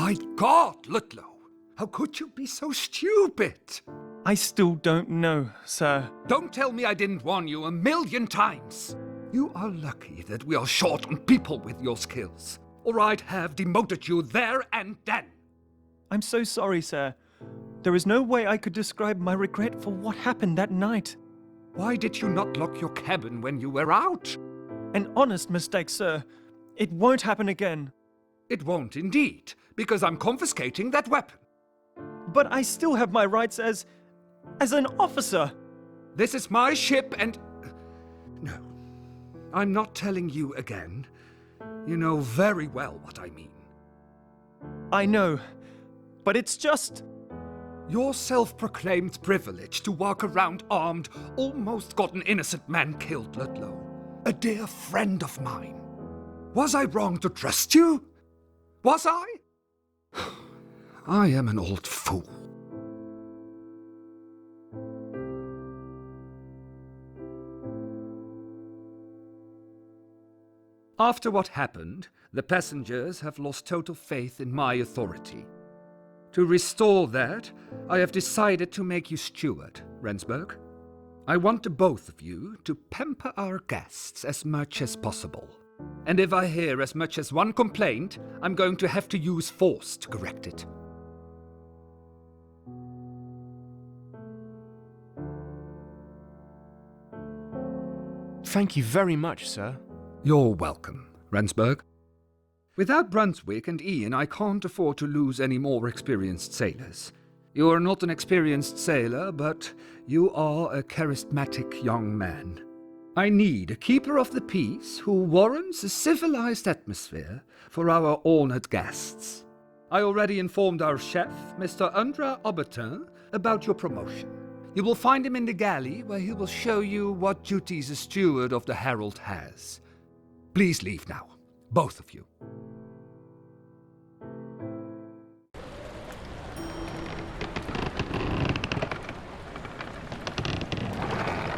My God, Ludlow! How could you be so stupid? I still don't know, sir. Don't tell me I didn't warn you 1,000,000 times! You are lucky that we are short on people with your skills, or I'd have demoted you there and then. I'm so sorry, sir. There is no way I could describe my regret for what happened that night. Why did you not lock your cabin when you were out? An honest mistake, sir. It won't happen again. It won't indeed, because I'm confiscating that weapon. But I still have my rights as an officer. This is my ship and... No, I'm not telling you again. You know very well what I mean. I know, but it's just... Your self-proclaimed privilege to walk around armed almost got an innocent man killed, Ludlow. A dear friend of mine. Was I wrong to trust you? Was I? I am an old fool. After what happened, the passengers have lost total faith in my authority. To restore that, I have decided to make you steward, Rensburg. I want the both of you to pamper our guests as much as possible. And if I hear as much as one complaint, I'm going to have to use force to correct it. Thank you very much, sir. You're welcome, Rensburg. Without Brunswick and Ian, I can't afford to lose any more experienced sailors. You are not an experienced sailor, but you are a charismatic young man. I need a keeper of the peace who warrants a civilized atmosphere for our honored guests. I already informed our chef, Mr. Andra Aubertin, about your promotion. You will find him in the galley, where he will show you what duties a steward of the Herald has. Please leave now, both of you.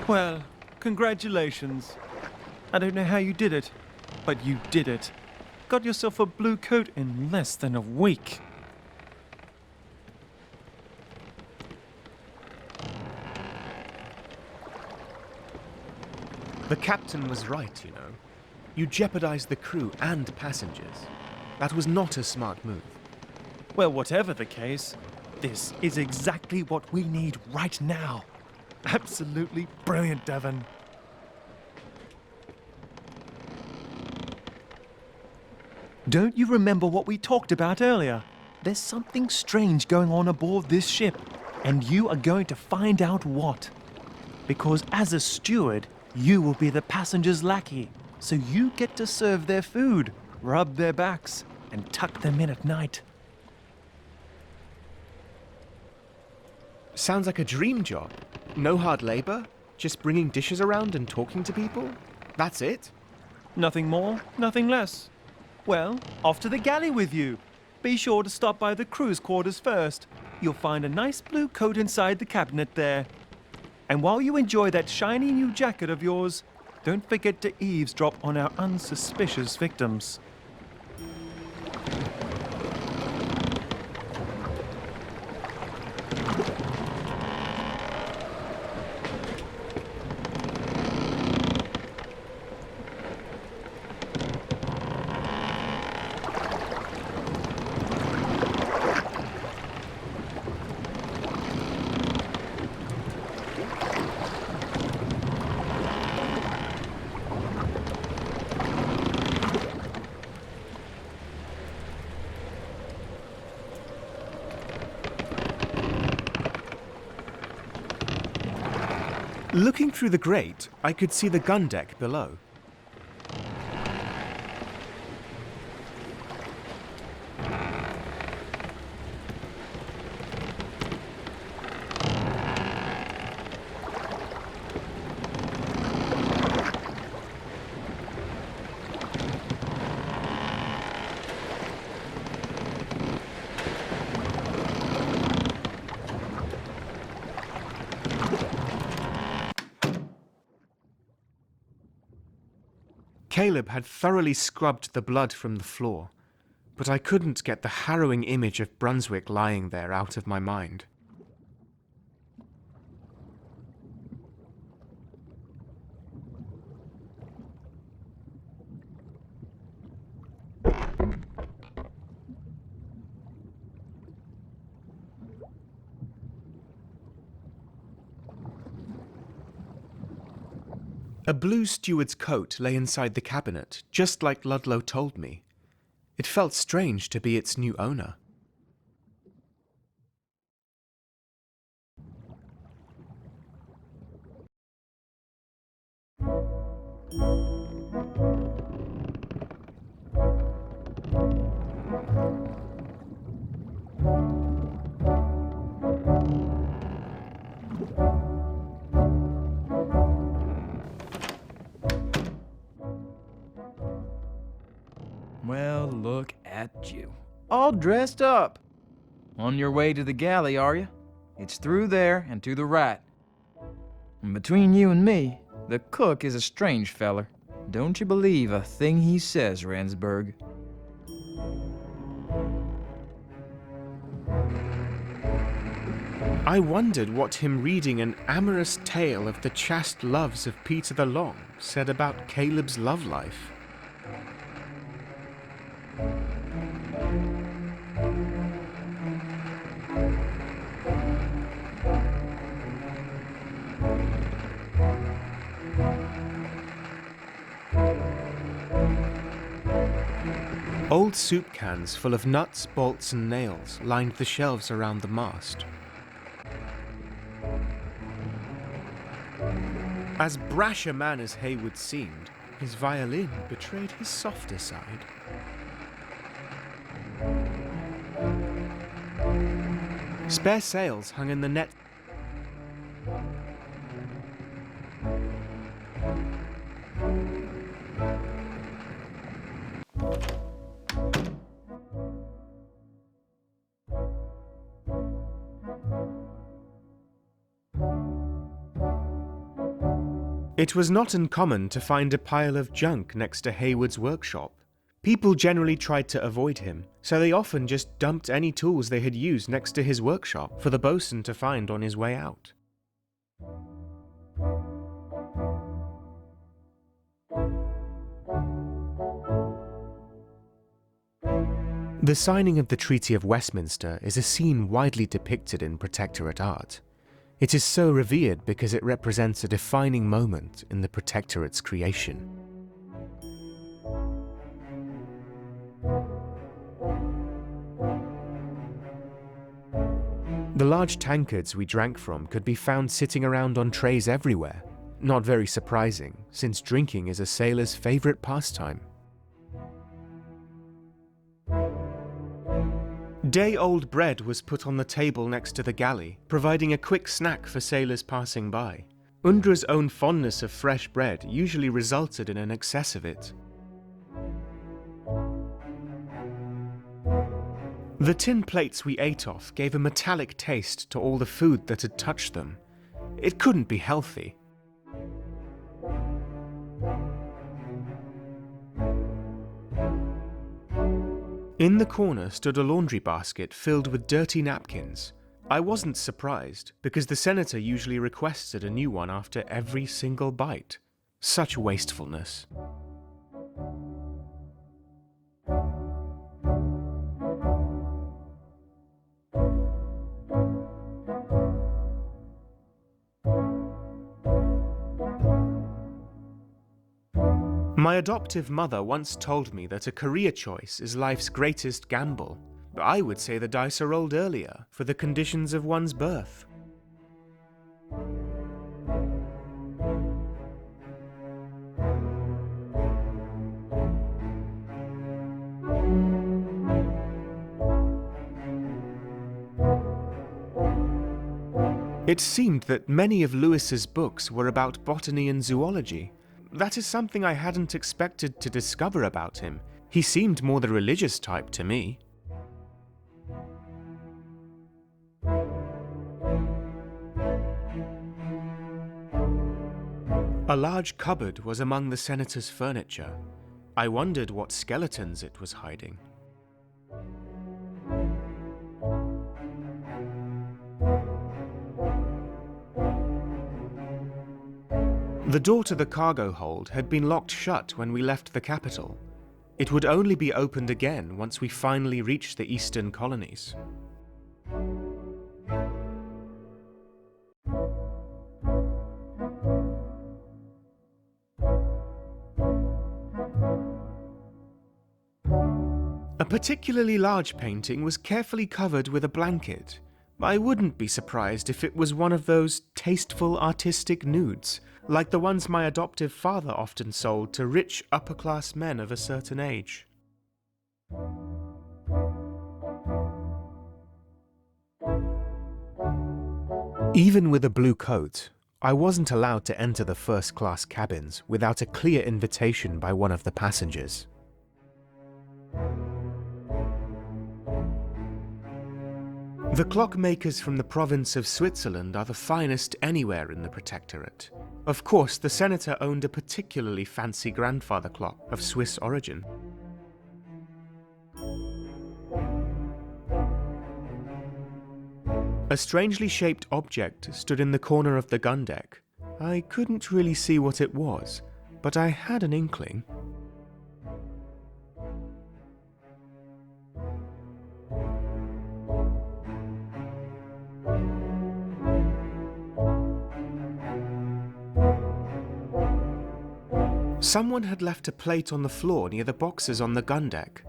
Well, congratulations. I don't know how you did it, but you did it. Got yourself a blue coat in less than a week. The captain was right, you know. You jeopardized the crew and passengers. That was not a smart move. Well, whatever the case, this is exactly what we need right now. Absolutely brilliant, Devon. Don't you remember what we talked about earlier? There's something strange going on aboard this ship, and you are going to find out what. Because as a steward, you will be the passenger's lackey, so you get to serve their food, rub their backs, and tuck them in at night. Sounds like a dream job. No hard labor, just bringing dishes around and talking to people. That's it? Nothing more, nothing less. Well, off to the galley with you. Be sure to stop by the crew's quarters first. You'll find a nice blue coat inside the cabinet there. And while you enjoy that shiny new jacket of yours, don't forget to eavesdrop on our unsuspicious victims. Looking through the grate, I could see the gun deck below. Caleb had thoroughly scrubbed the blood from the floor, but I couldn't get the harrowing image of Brunswick lying there out of my mind. A blue steward's coat lay inside the cabinet, just like Ludlow told me. It felt strange to be its new owner. Well, look at you. All dressed up. On your way to the galley, are you? It's through there and to the right. And between you and me, the cook is a strange feller. Don't you believe a thing he says, Rendsburg. I wondered what him reading an amorous tale of the chaste loves of Peter the Long said about Caleb's love life. Old soup cans full of nuts, bolts and nails lined the shelves around the mast. As brash a man as Heywood seemed, his violin betrayed his softer side. Spare sails hung in the net. It was not uncommon to find a pile of junk next to Heywood's workshop. People generally tried to avoid him, so they often just dumped any tools they had used next to his workshop for the bosun to find on his way out. The signing of the Treaty of Westminster is a scene widely depicted in Protectorate art. It is so revered because it represents a defining moment in the Protectorate's creation. The large tankards we drank from could be found sitting around on trays everywhere. Not very surprising, since drinking is a sailor's favourite pastime. Day-old bread was put on the table next to the galley, providing a quick snack for sailors passing by. Undra's own fondness of fresh bread usually resulted in an excess of it. The tin plates we ate off gave a metallic taste to all the food that had touched them. It couldn't be healthy. In the corner stood a laundry basket filled with dirty napkins. I wasn't surprised, because the senator usually requested a new one after every single bite. Such wastefulness. My adoptive mother once told me that a career choice is life's greatest gamble. But I would say the dice are rolled earlier, for the conditions of one's birth. It seemed that many of Lewis's books were about botany and zoology. That is something I hadn't expected to discover about him. He seemed more the religious type to me. A large cupboard was among the senator's furniture. I wondered what skeletons it was hiding. The door to the cargo hold had been locked shut when we left the capital. It would only be opened again once we finally reached the eastern colonies. A particularly large painting was carefully covered with a blanket. I wouldn't be surprised if it was one of those tasteful artistic nudes, like the ones my adoptive father often sold to rich upper-class men of a certain age. Even with a blue coat, I wasn't allowed to enter the first-class cabins without a clear invitation by one of the passengers. The clockmakers from the province of Switzerland are the finest anywhere in the Protectorate. Of course, the senator owned a particularly fancy grandfather clock of Swiss origin. A strangely shaped object stood in the corner of the gun deck. I couldn't really see what it was, but I had an inkling. Someone had left a plate on the floor near the boxes on the gun deck.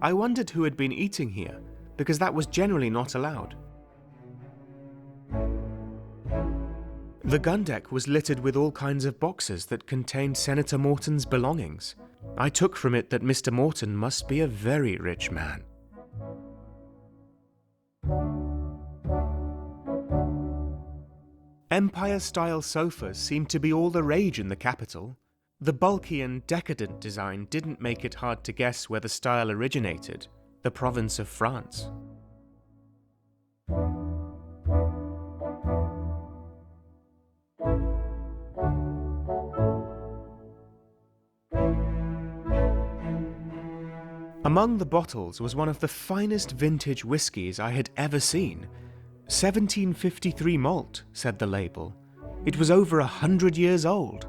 I wondered who had been eating here, because that was generally not allowed. The gun deck was littered with all kinds of boxes that contained Senator Morton's belongings. I took from it that Mr. Morton must be a very rich man. Empire-style sofas seemed to be all the rage in the capital. The bulky and decadent design didn't make it hard to guess where the style originated, the province of France. Among the bottles was one of the finest vintage whiskies I had ever seen. 1753 malt, said the label. It was over 100 years old.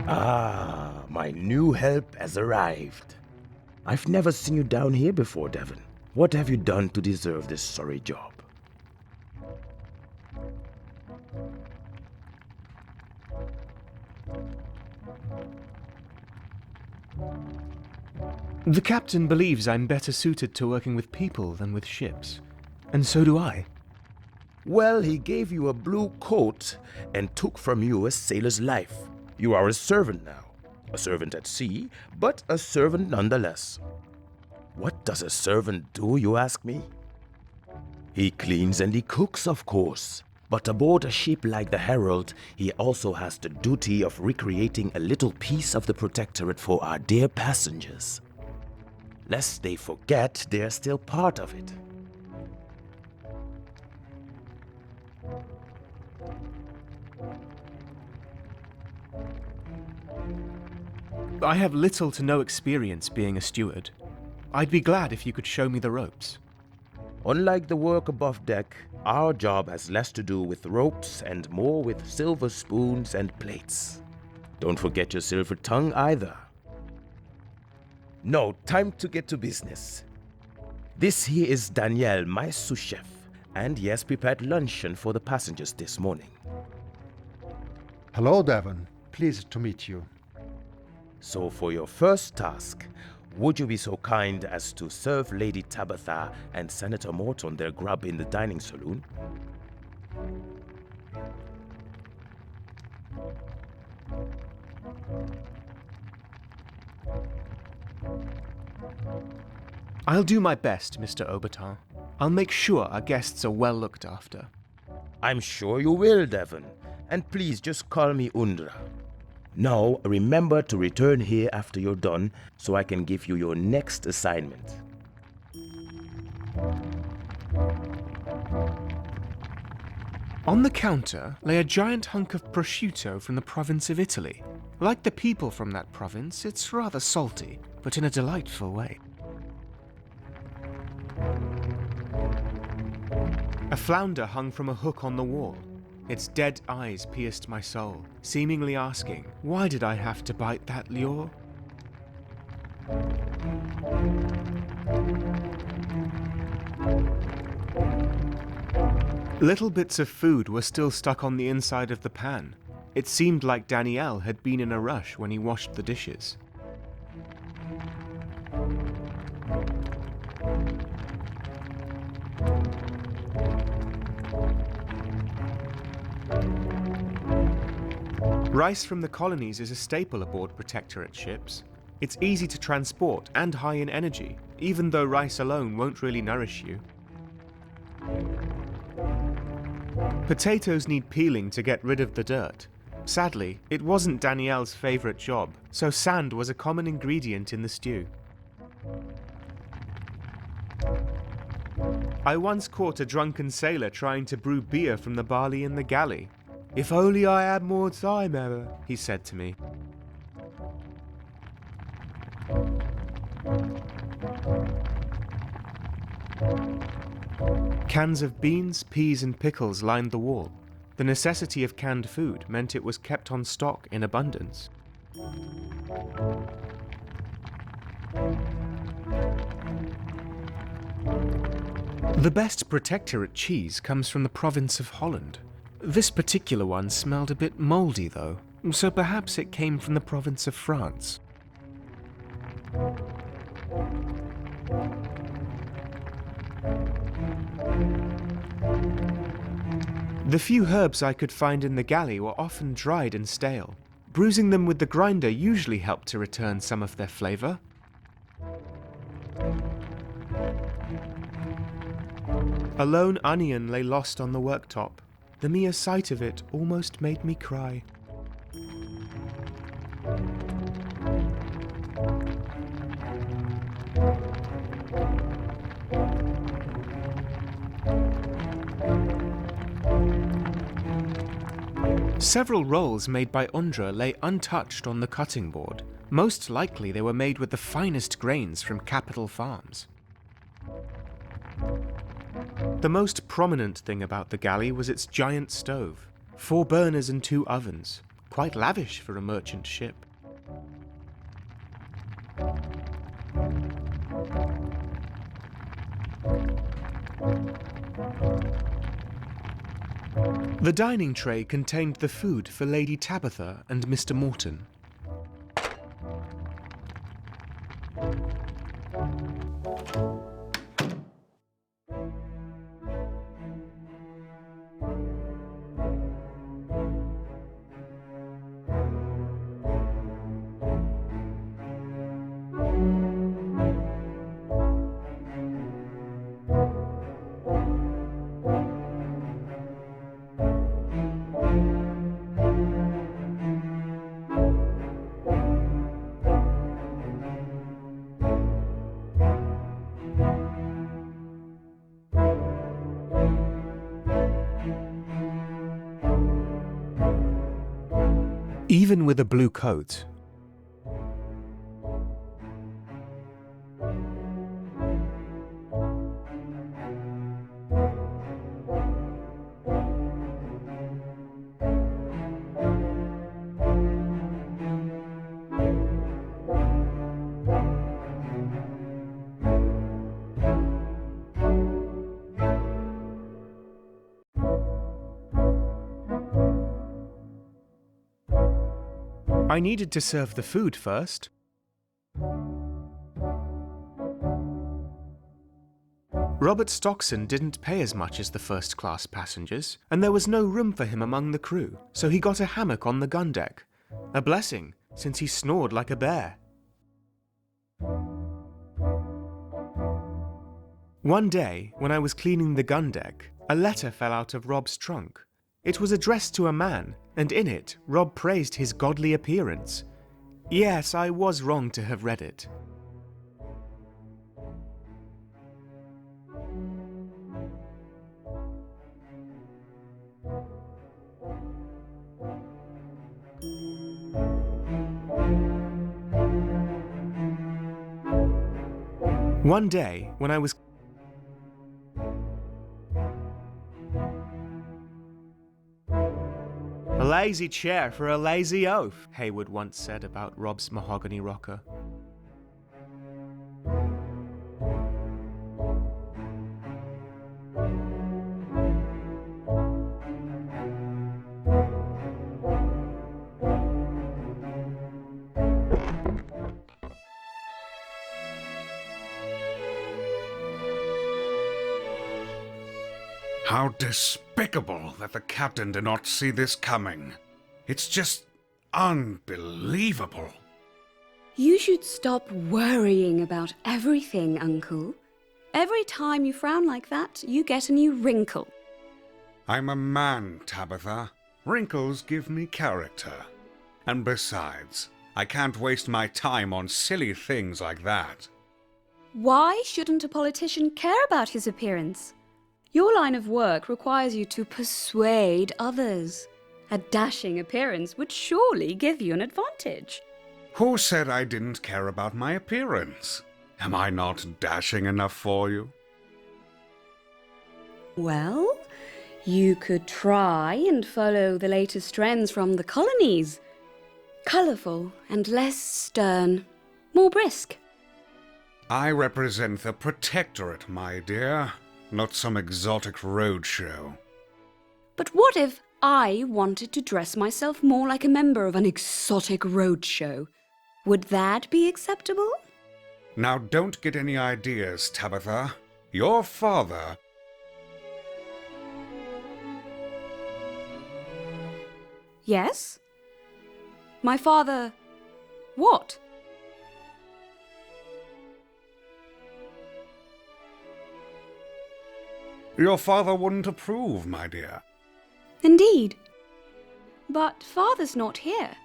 Ah, my new help has arrived. I've never seen you down here before, Devon. What have you done to deserve this sorry job? The captain believes I'm better suited to working with people than with ships, and so do I. Well, he gave you a blue coat and took from you a sailor's life. You are a servant now. A servant at sea, but a servant nonetheless. What does a servant do, you ask me? He cleans and he cooks, of course. But aboard a ship like the Herald, he also has the duty of recreating a little piece of the Protectorate for our dear passengers. Lest they forget they're still part of it. I have little to no experience being a steward. I'd be glad if you could show me the ropes. Unlike the work above deck, our job has less to do with ropes and more with silver spoons and plates. Don't forget your silver tongue either. No, time to get to business. This here is Danielle, my sous chef, and he has prepared luncheon for the passengers this morning. Hello, Devon. Pleased to meet you. So for your first task, would you be so kind as to serve Lady Tabitha and Senator Morton their grub in the dining saloon? I'll do my best, Mr. Aubertin. I'll make sure our guests are well looked after. I'm sure you will, Devon. And please just call me Undra. Now, remember to return here after you're done so I can give you your next assignment. On the counter lay a giant hunk of prosciutto from the province of Italy. Like the people from that province, it's rather salty, but in a delightful way. A flounder hung from a hook on the wall. Its dead eyes pierced my soul, seemingly asking, why did I have to bite that lure? Little bits of food were still stuck on the inside of the pan. It seemed like Daniel had been in a rush when he washed the dishes. Rice from the colonies is a staple aboard Protectorate ships. It's easy to transport and high in energy, even though rice alone won't really nourish you. Potatoes need peeling to get rid of the dirt. Sadly, it wasn't Danielle's favourite job, so sand was a common ingredient in the stew. I once caught a drunken sailor trying to brew beer from the barley in the galley. "If only I had more time, Emma," he said to me. Cans of beans, peas and pickles lined the wall. The necessity of canned food meant it was kept on stock in abundance. The best Protectorate cheese comes from the province of Holland. This particular one smelled a bit mouldy though, so perhaps it came from the province of France. The few herbs I could find in the galley were often dried and stale. Bruising them with the grinder usually helped to return some of their flavour. A lone onion lay lost on the worktop. The mere sight of it almost made me cry. Several rolls made by Undra lay untouched on the cutting board. Most likely they were made with the finest grains from capital farms. The most prominent thing about the galley was its giant stove. 4 burners and 2 ovens. Quite lavish for a merchant ship. The dining tray contained the food for Lady Tabitha and Mr. Morton. Even with a blue coat, I needed to serve the food first. Robert Stockson didn't pay as much as the first-class passengers, and there was no room for him among the crew, so he got a hammock on the gun deck. A blessing, since he snored like a bear. One day, when I was cleaning the gun deck, a letter fell out of Rob's trunk. It was addressed to a man, and in it, Rob praised his godly appearance. Yes, I was wrong to have read it. One day, when I was "A lazy chair for a lazy oaf," Hayward once said about Rob's mahogany rocker. How despicable that the captain did not see this coming. It's just unbelievable. You should stop worrying about everything, Uncle. Every time you frown like that, you get a new wrinkle. I'm a man, Tabitha. Wrinkles give me character. And besides, I can't waste my time on silly things like that. Why shouldn't a politician care about his appearance? Your line of work requires you to persuade others. A dashing appearance would surely give you an advantage. Who said I didn't care about my appearance? Am I not dashing enough for you? Well, you could try and follow the latest trends from the colonies. Colourful and less stern. More brisk. I represent the Protectorate, my dear. Not some exotic roadshow. But what if I wanted to dress myself more like a member of an exotic roadshow? Would that be acceptable? Now don't get any ideas, Tabitha. Your father... Yes? My father... what? Your father wouldn't approve, my dear. Indeed. But father's not here.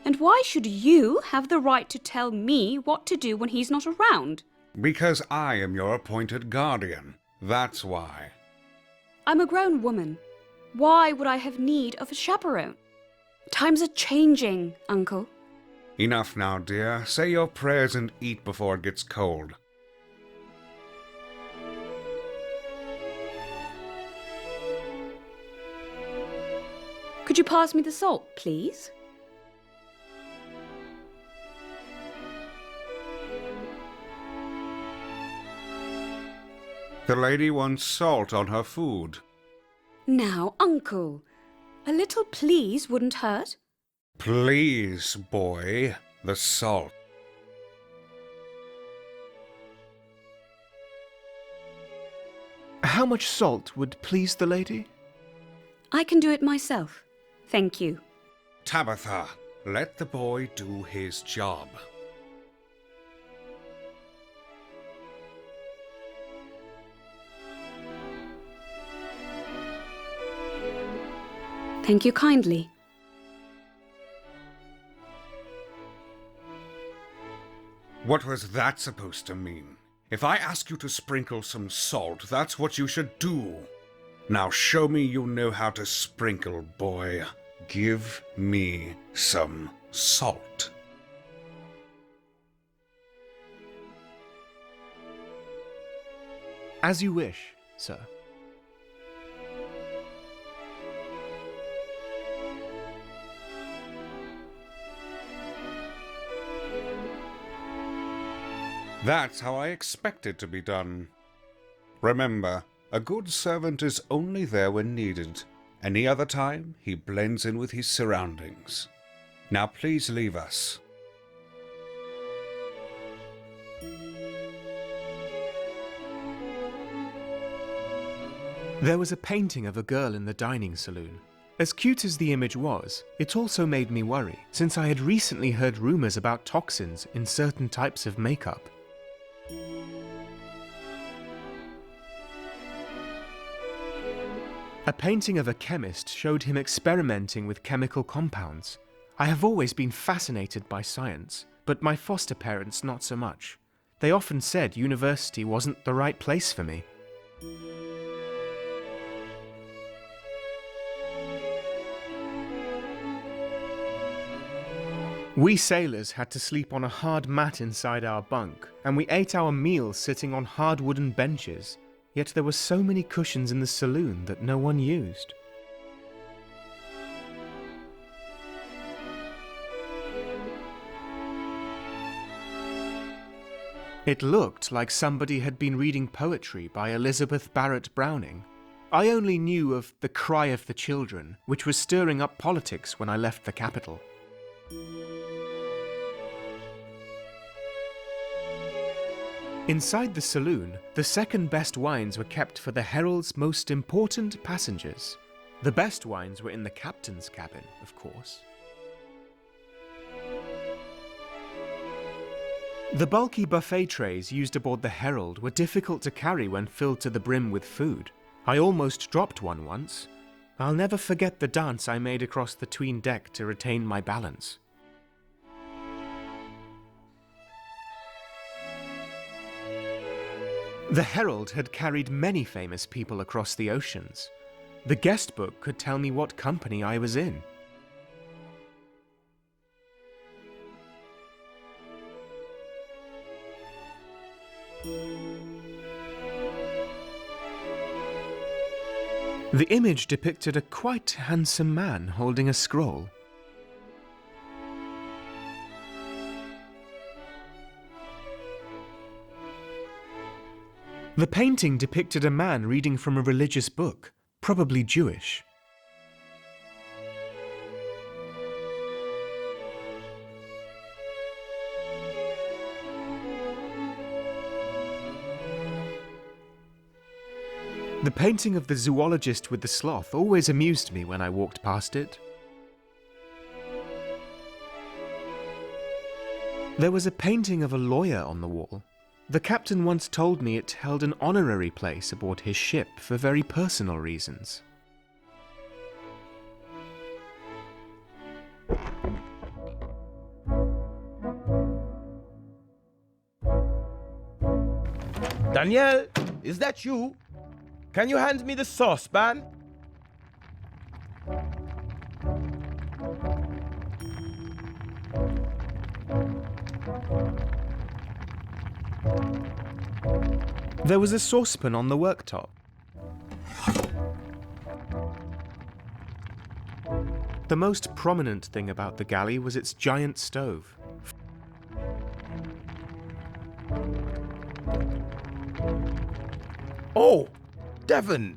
And why should you have the right to tell me what to do when he's not around? Because I am your appointed guardian. That's why. I'm a grown woman. Why would I have need of a chaperone? Times are changing, Uncle. Enough now, dear. Say your prayers and eat before it gets cold. Could you pass me the salt, please? The lady wants salt on her food. Now, Uncle, a little please wouldn't hurt. Please, boy, the salt. How much salt would please the lady? I can do it myself. Thank you. Tabitha, let the boy do his job. Thank you kindly. What was that supposed to mean? If I ask you to sprinkle some salt, that's what you should do. Now show me you know how to sprinkle, boy. Give me some salt. As you wish, sir. That's how I expect it to be done. Remember, a good servant is only there when needed. Any other time, he blends in with his surroundings. Now please leave us. There was a painting of a girl in the dining saloon. As cute as the image was, it also made me worry, since I had recently heard rumors about toxins in certain types of makeup. A painting of a chemist showed him experimenting with chemical compounds. I have always been fascinated by science, but my foster parents not so much. They often said university wasn't the right place for me. We sailors had to sleep on a hard mat inside our bunk, and we ate our meals sitting on hard wooden benches, yet there were so many cushions in the saloon that no one used. It looked like somebody had been reading poetry by Elizabeth Barrett Browning. I only knew of The Cry of the Children, which was stirring up politics when I left the capital. Inside the saloon, the second best wines were kept for the Herald's most important passengers. The best wines were in the captain's cabin, of course. The bulky buffet trays used aboard the Herald were difficult to carry when filled to the brim with food. I almost dropped one once. I'll never forget the dance I made across the 'tween deck to retain my balance. The Herald had carried many famous people across the oceans. The guest book could tell me what company I was in. The image depicted a quite handsome man holding a scroll. The painting depicted a man reading from a religious book, probably Jewish. The painting of the zoologist with the sloth always amused me when I walked past it. There was a painting of a lawyer on the wall. The captain once told me it held an honorary place aboard his ship for very personal reasons. Danielle, is that you? Can you hand me the saucepan? There was a saucepan on the worktop. The most prominent thing about the galley was its giant stove. Oh, Devon!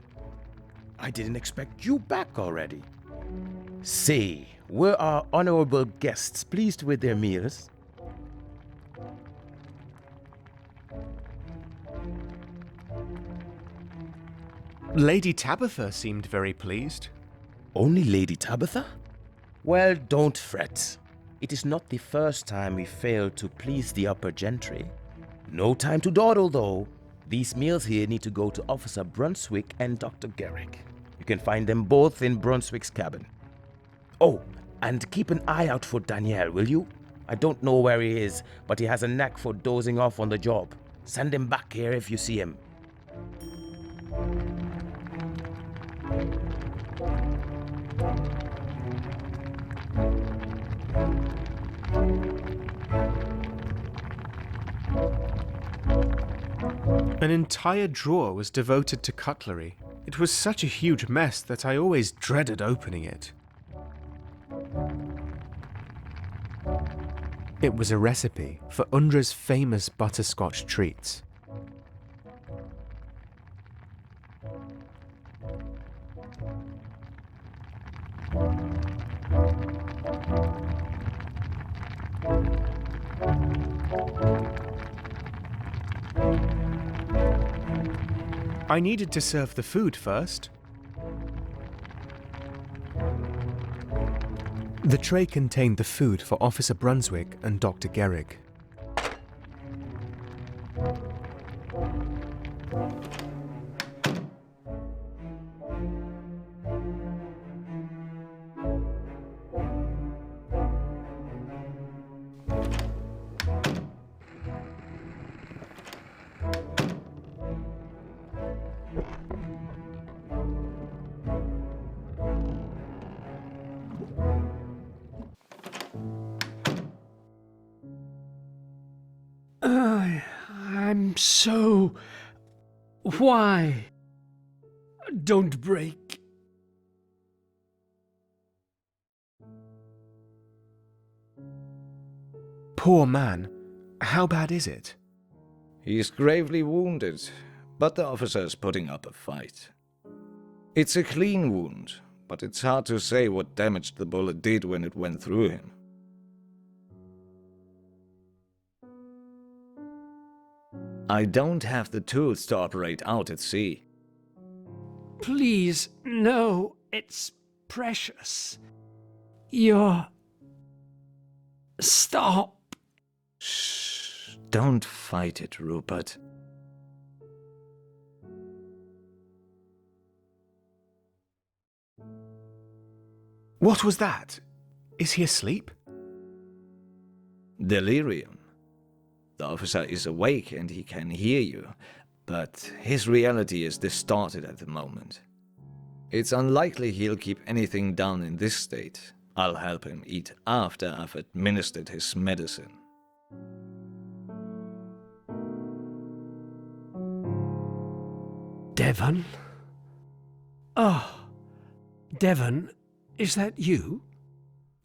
I didn't expect you back already. Say, were our honorable guests pleased with their meals? Lady Tabitha seemed very pleased. Only Lady Tabitha? Well, don't fret. It is not the first time we failed to please the upper gentry. No time to dawdle, though. These meals here need to go to Officer Brunswick and Dr. Garrick. You can find them both in Brunswick's cabin. Oh, and keep an eye out for Daniel, will you? I don't know where he is, but he has a knack for dozing off on the job. Send him back here if you see him. An entire drawer was devoted to cutlery. It was such a huge mess that I always dreaded opening it. It was a recipe for Undra's famous butterscotch treats. I needed to serve the food first. The tray contained the food for Officer Brunswick and Dr. Garrick. I'm so... Why? Don't break. Poor man. How bad is it? He's gravely wounded, but the officer's putting up a fight. It's a clean wound, but it's hard to say what damage the bullet did when it went through him. I don't have the tools to operate out at sea. Please, no, it's precious. You're... Stop. Shh, don't fight it, Rupert. What was that? Is he asleep? Delirium. The officer is awake and he can hear you, but his reality is distorted at the moment. It's unlikely he'll keep anything down in this state. I'll help him eat after I've administered his medicine. Devon? Oh, Devon, is that you?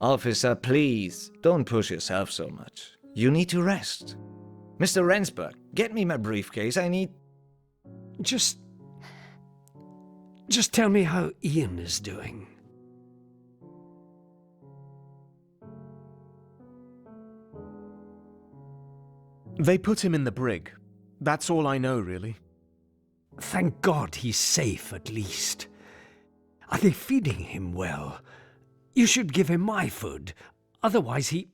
Officer, please, don't push yourself so much. You need to rest. Mr. Rensburg, get me my briefcase. I need... Just tell me how Ian is doing. They put him in the brig. That's all I know, really. Thank God he's safe, at least. Are they feeding him well? You should give him my food. Otherwise he...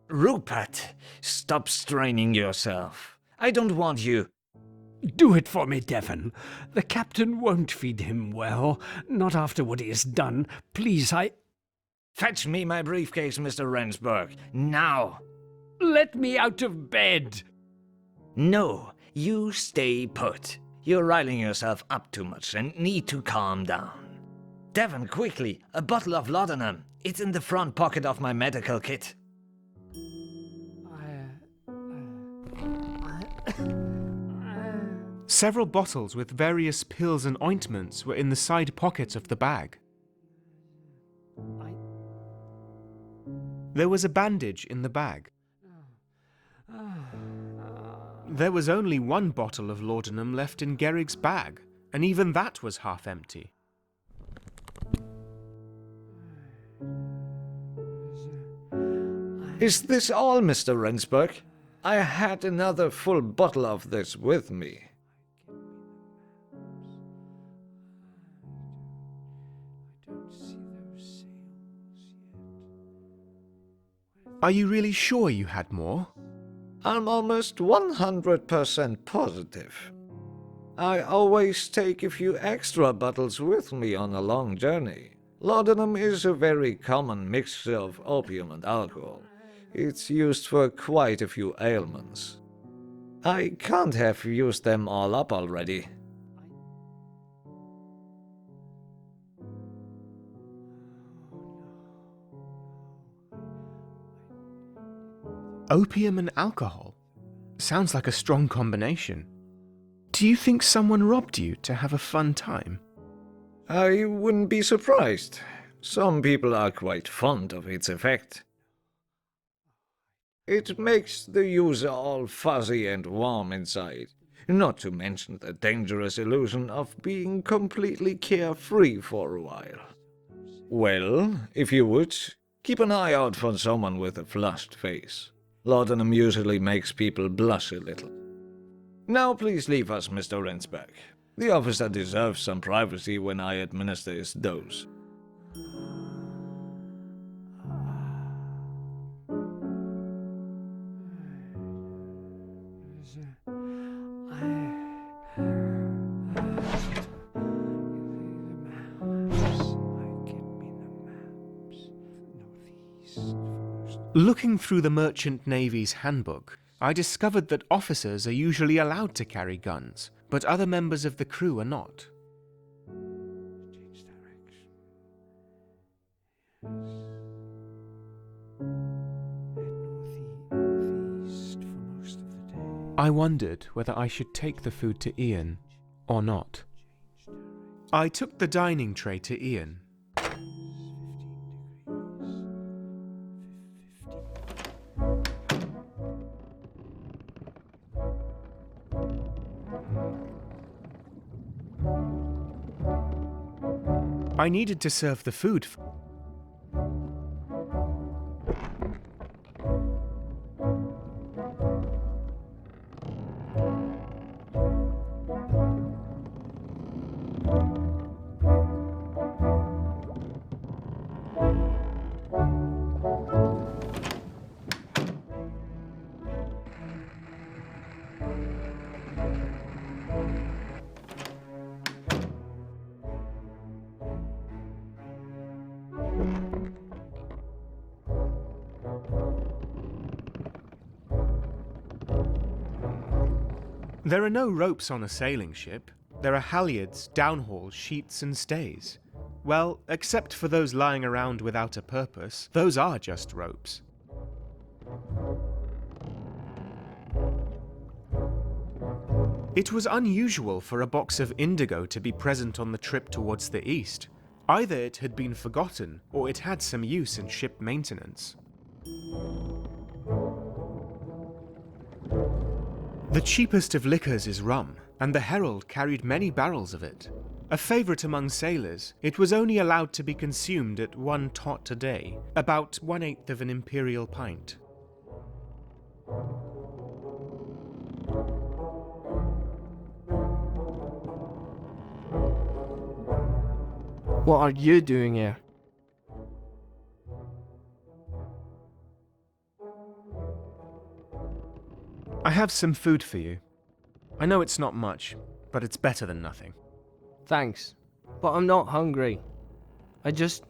Rupert, stop straining yourself. I don't want you... Do it for me, Devon. The captain won't feed him well. Not after what he has done. Please, Fetch me my briefcase, Mr. Rensburg. Now! Let me out of bed! No, you stay put. You're riling yourself up too much and need to calm down. Devon, quickly, a bottle of laudanum. It's in the front pocket of my medical kit. Several bottles with various pills and ointments were in the side pockets of the bag. There was a bandage in the bag. There was only one bottle of laudanum left in Gerrig's bag, and even that was half empty. Is this all, Mr. Rensburg? I had another full bottle of this with me. Are you really sure you had more? I'm almost 100% positive. I always take a few extra bottles with me on a long journey. Laudanum is a very common mixture of opium and alcohol. It's used for quite a few ailments. I can't have used them all up already. Opium and alcohol? Sounds like a strong combination. Do you think someone robbed you to have a fun time? I wouldn't be surprised. Some people are quite fond of its effect. It makes the user all fuzzy and warm inside, not to mention the dangerous illusion of being completely carefree for a while. Well, if you would, keep an eye out for someone with a flushed face. Laudanum usually makes people blush a little. Now please leave us, Mr. Rensburg. The officer deserves some privacy when I administer his dose. Looking through the Merchant Navy's handbook, I discovered that officers are usually allowed to carry guns, but other members of the crew are not. I wondered whether I should take the food to Ian or not. I took the dining tray to Ian. I needed to serve the food. There are no ropes on a sailing ship. There are halyards, downhauls, sheets and stays. Well, except for those lying around without a purpose, those are just ropes. It was unusual for a box of indigo to be present on the trip towards the east. Either it had been forgotten, or it had some use in ship maintenance. The cheapest of liquors is rum, and the Herald carried many barrels of it. A favourite among sailors, it was only allowed to be consumed at 1 tot a day, about 1/8 of an imperial pint. What are you doing here? I have some food for you. I know it's not much, but it's better than nothing. Thanks, but I'm not hungry. I just...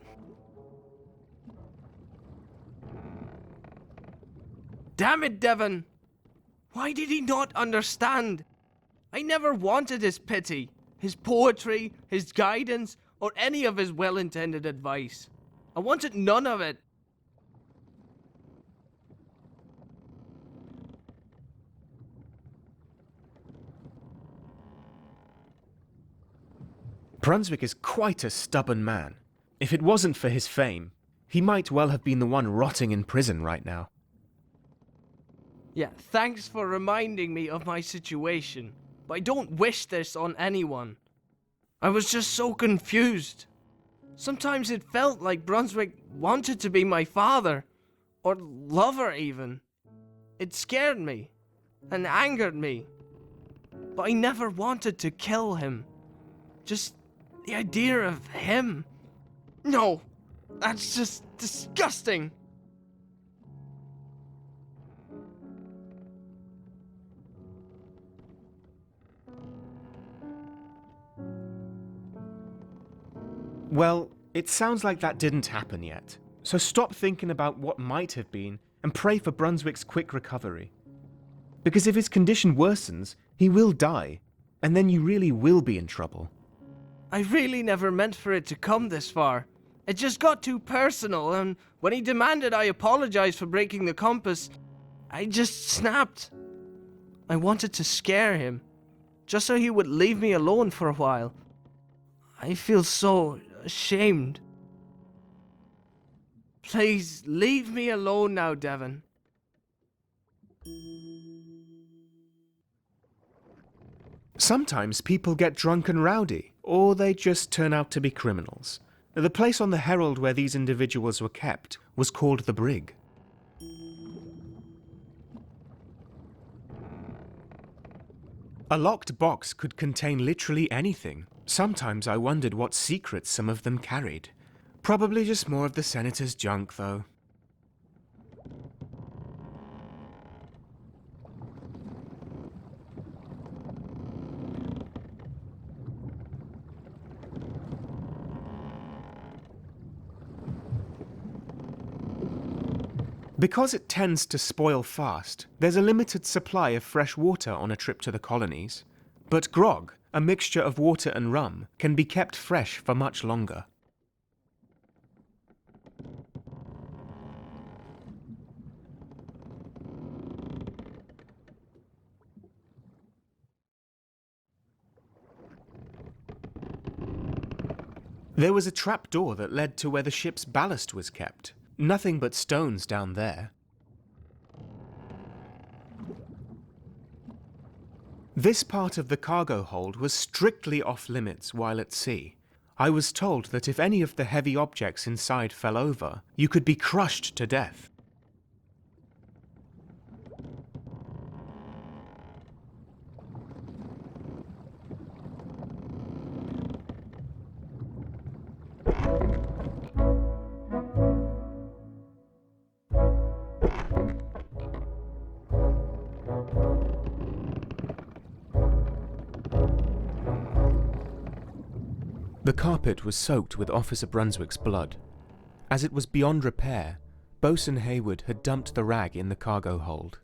Damn it, Devon! Why did he not understand? I never wanted his pity, his poetry, his guidance, or any of his well-intended advice. I wanted none of it. Brunswick is quite a stubborn man. If it wasn't for his fame, he might well have been the one rotting in prison right now. Yeah, thanks for reminding me of my situation, but I don't wish this on anyone. I was just so confused. Sometimes it felt like Brunswick wanted to be my father, or lover even. It scared me, and angered me, but I never wanted to kill him. Just the idea of him. No, that's just disgusting. Well, it sounds like that didn't happen yet. So stop thinking about what might have been and pray for Brunswick's quick recovery. Because if his condition worsens, he will die, and then you really will be in trouble. I really never meant for it to come this far. It just got too personal, and when he demanded I apologize for breaking the compass, I just snapped. I wanted to scare him, just so he would leave me alone for a while. I feel so ashamed. Please, leave me alone now, Devon. Sometimes people get drunk and rowdy, or they just turn out to be criminals. The place on the Herald where these individuals were kept was called the Brig. A locked box could contain literally anything. Sometimes I wondered what secrets some of them carried. Probably just more of the Senator's junk, though. Because it tends to spoil fast, there's a limited supply of fresh water on a trip to the colonies. But grog, a mixture of water and rum, can be kept fresh for much longer. There was a trap door that led to where the ship's ballast was kept. Nothing but stones down there. This part of the cargo hold was strictly off limits while at sea. I was told that if any of the heavy objects inside fell over, you could be crushed to death. The carpet was soaked with Officer Brunswick's blood. As it was beyond repair, Bosun Hayward had dumped the rag in the cargo hold.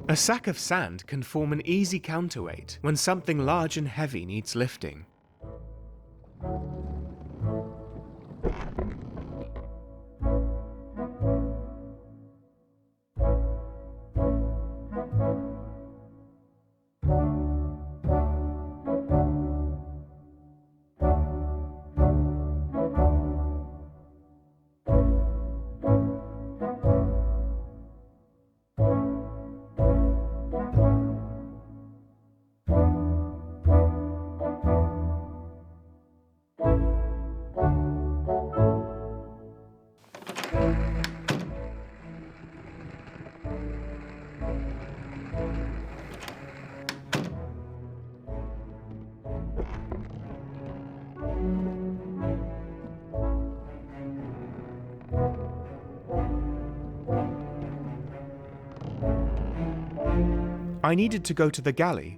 A sack of sand can form an easy counterweight when something large and heavy needs lifting. I needed to go to the galley.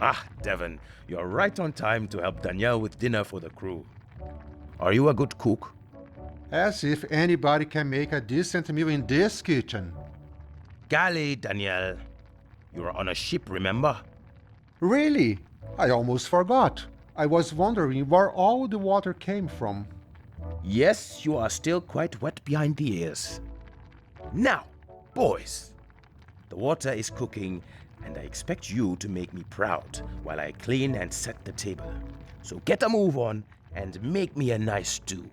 Ah, Devon, you're right on time to help Danielle with dinner for the crew. Are you a good cook? As if anybody can make a decent meal in this kitchen. Galley, Danielle. You're on a ship, remember? Really? I almost forgot. I was wondering where all the water came from. Yes, you are still quite wet behind the ears. Now, boys, the water is cooking, and I expect you to make me proud while I clean and set the table. So get a move on and make me a nice stew.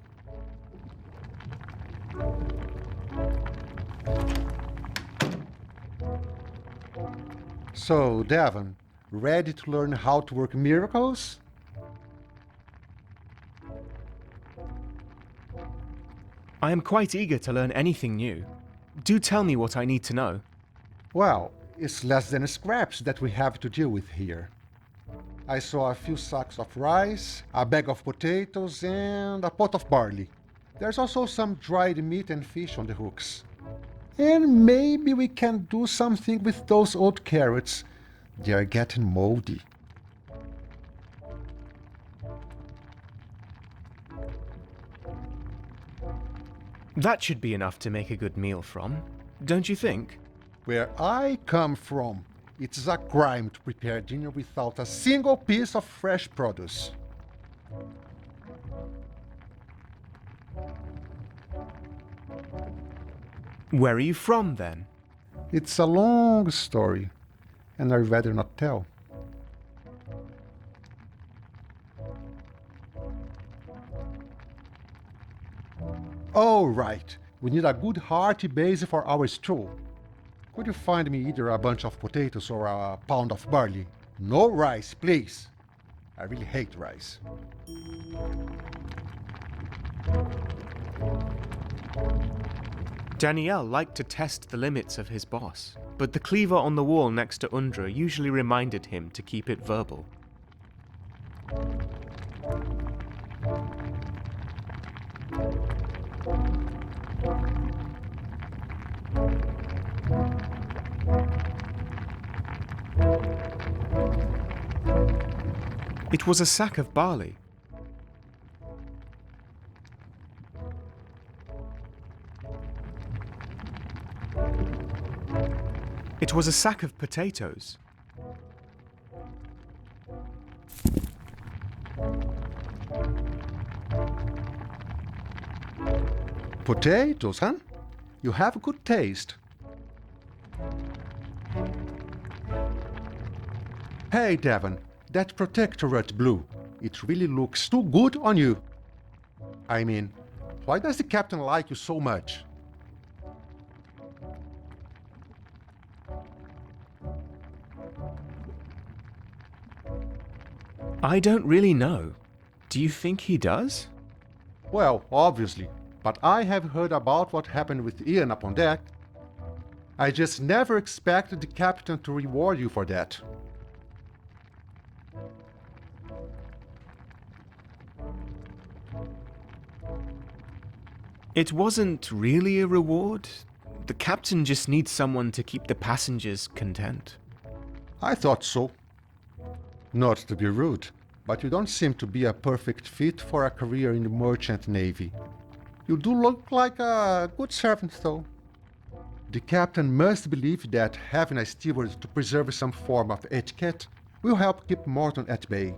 So, Devon, ready to learn how to work miracles? I am quite eager to learn anything new. Do tell me what I need to know. Well, it's less than scraps that we have to deal with here. I saw a few sacks of rice, a bag of potatoes, and a pot of barley. There's also some dried meat and fish on the hooks. And maybe we can do something with those old carrots. They are getting moldy. That should be enough to make a good meal from, don't you think? Where I come from, it's a crime to prepare dinner without a single piece of fresh produce. Where are you from, then? It's a long story, and I'd rather not tell. All right, we need a good hearty base for our stew. Could you find me either a bunch of potatoes or a pound of barley? No rice, please. I really hate rice. Danielle liked to test the limits of his boss. but the cleaver on the wall next to Undra usually reminded him to keep it verbal. It was a sack of barley. It was a sack of potatoes. Potatoes, huh? You have good taste. Hey, Devon, that Protectorate blue, it really looks too good on you. I mean, why does the captain like you so much? I don't really know. Do you think he does? Well, obviously, but I have heard about what happened with Ian up on deck. I just never expected the captain to reward you for that. It wasn't really a reward. The captain just needs someone to keep the passengers content. I thought so. Not to be rude, but you don't seem to be a perfect fit for a career in the merchant navy. You do look like a good servant, though. The captain must believe that having a steward to preserve some form of etiquette will help keep Morton at bay.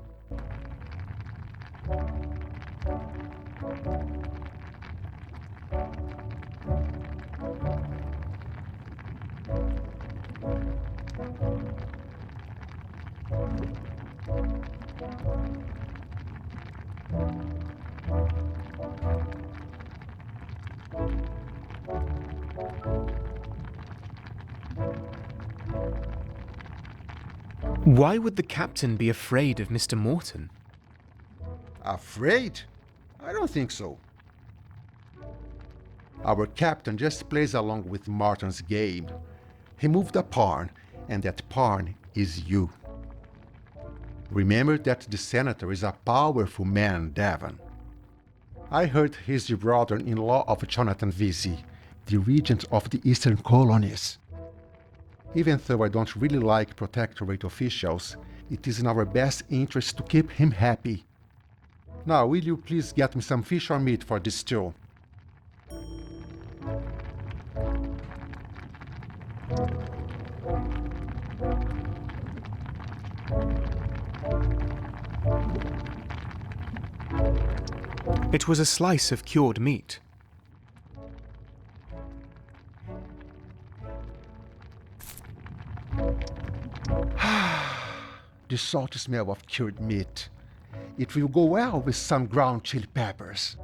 Why would the captain be afraid of Mr. Morton? Afraid? I don't think so. Our captain just plays along with Morton's game. He moved a pawn, and that pawn is you. Remember that the senator is a powerful man, Devon. I heard he's the brother-in-law of Jonathan Vesey, the regent of the Eastern Colonies. Even though I don't really like Protectorate officials, it is in our best interest to keep him happy. Now, will you please get me some fish or meat for this stew? It was a slice of cured meat. The salty smell of cured meat. It will go well with some ground chili peppers.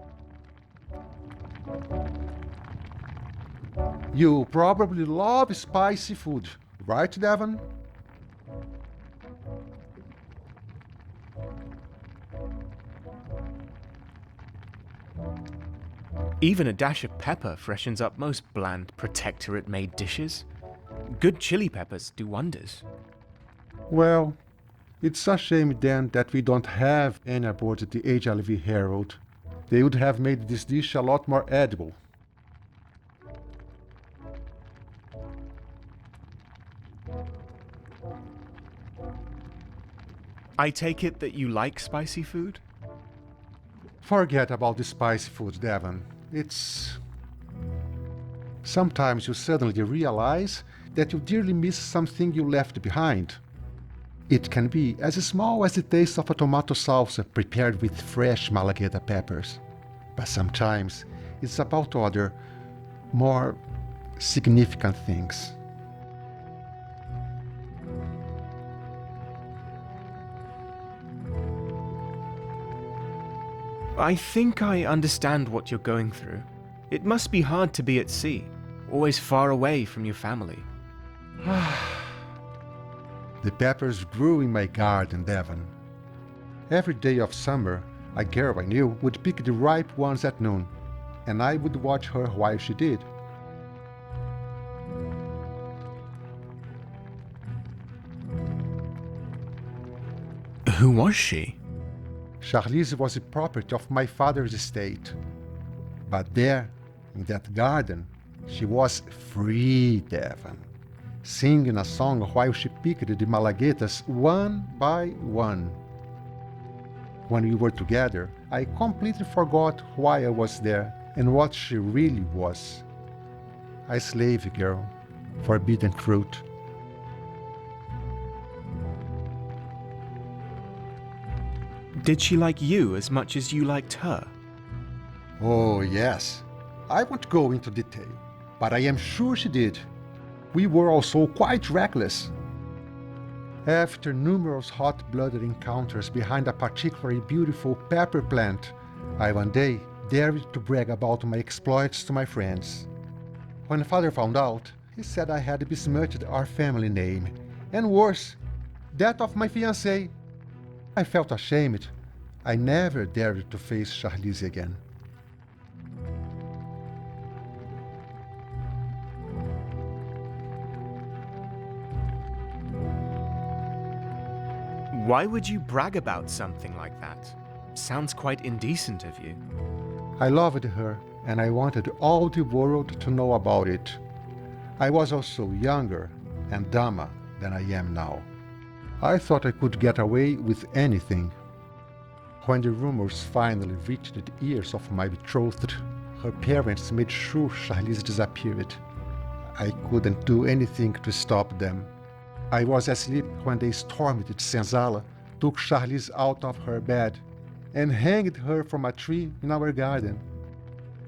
You probably love spicy food, right, Devon? Even a dash of pepper freshens up most bland Protectorate-made dishes. Good chili peppers do wonders. Well, it's a shame then that we don't have any aboard the HLV Herald. They would have made this dish a lot more edible. I take it that you like spicy food? Forget about the spicy food, Devon. It's... Sometimes you suddenly realize that you dearly miss something you left behind. It can be as small as the taste of a tomato salsa prepared with fresh Malagueta peppers. But sometimes it's about other, more significant things. I think I understand what you're going through. It must be hard to be at sea, always far away from your family. The peppers grew in my garden, Devon. Every day of summer, a girl I knew would pick the ripe ones at noon, and I would watch her while she did. Who was she? Charlize was the property of my father's estate. But there, in that garden, she was free, Devon, singing a song while she picked the malaguetas one by one. When we were together, I completely forgot why I was there and what she really was. A slave girl, forbidden fruit. Did she like you as much as you liked her? Oh, yes. I won't go into detail, but I am sure she did. We were also quite reckless. After numerous hot-blooded encounters behind a particularly beautiful pepper plant, I one day dared to brag about my exploits to my friends. When father found out, he said I had besmirched our family name, and worse, that of my fiancée. I felt ashamed. I never dared to face Charlize again. Why would you brag about something like that? Sounds quite indecent of you. I loved her, and I wanted all the world to know about it. I was also younger and dumber than I am now. I thought I could get away with anything. When the rumors finally reached the ears of my betrothed, her parents made sure Charlize disappeared. I couldn't do anything to stop them. I was asleep when they stormed the senzala, took Charlize out of her bed, and hanged her from a tree in our garden.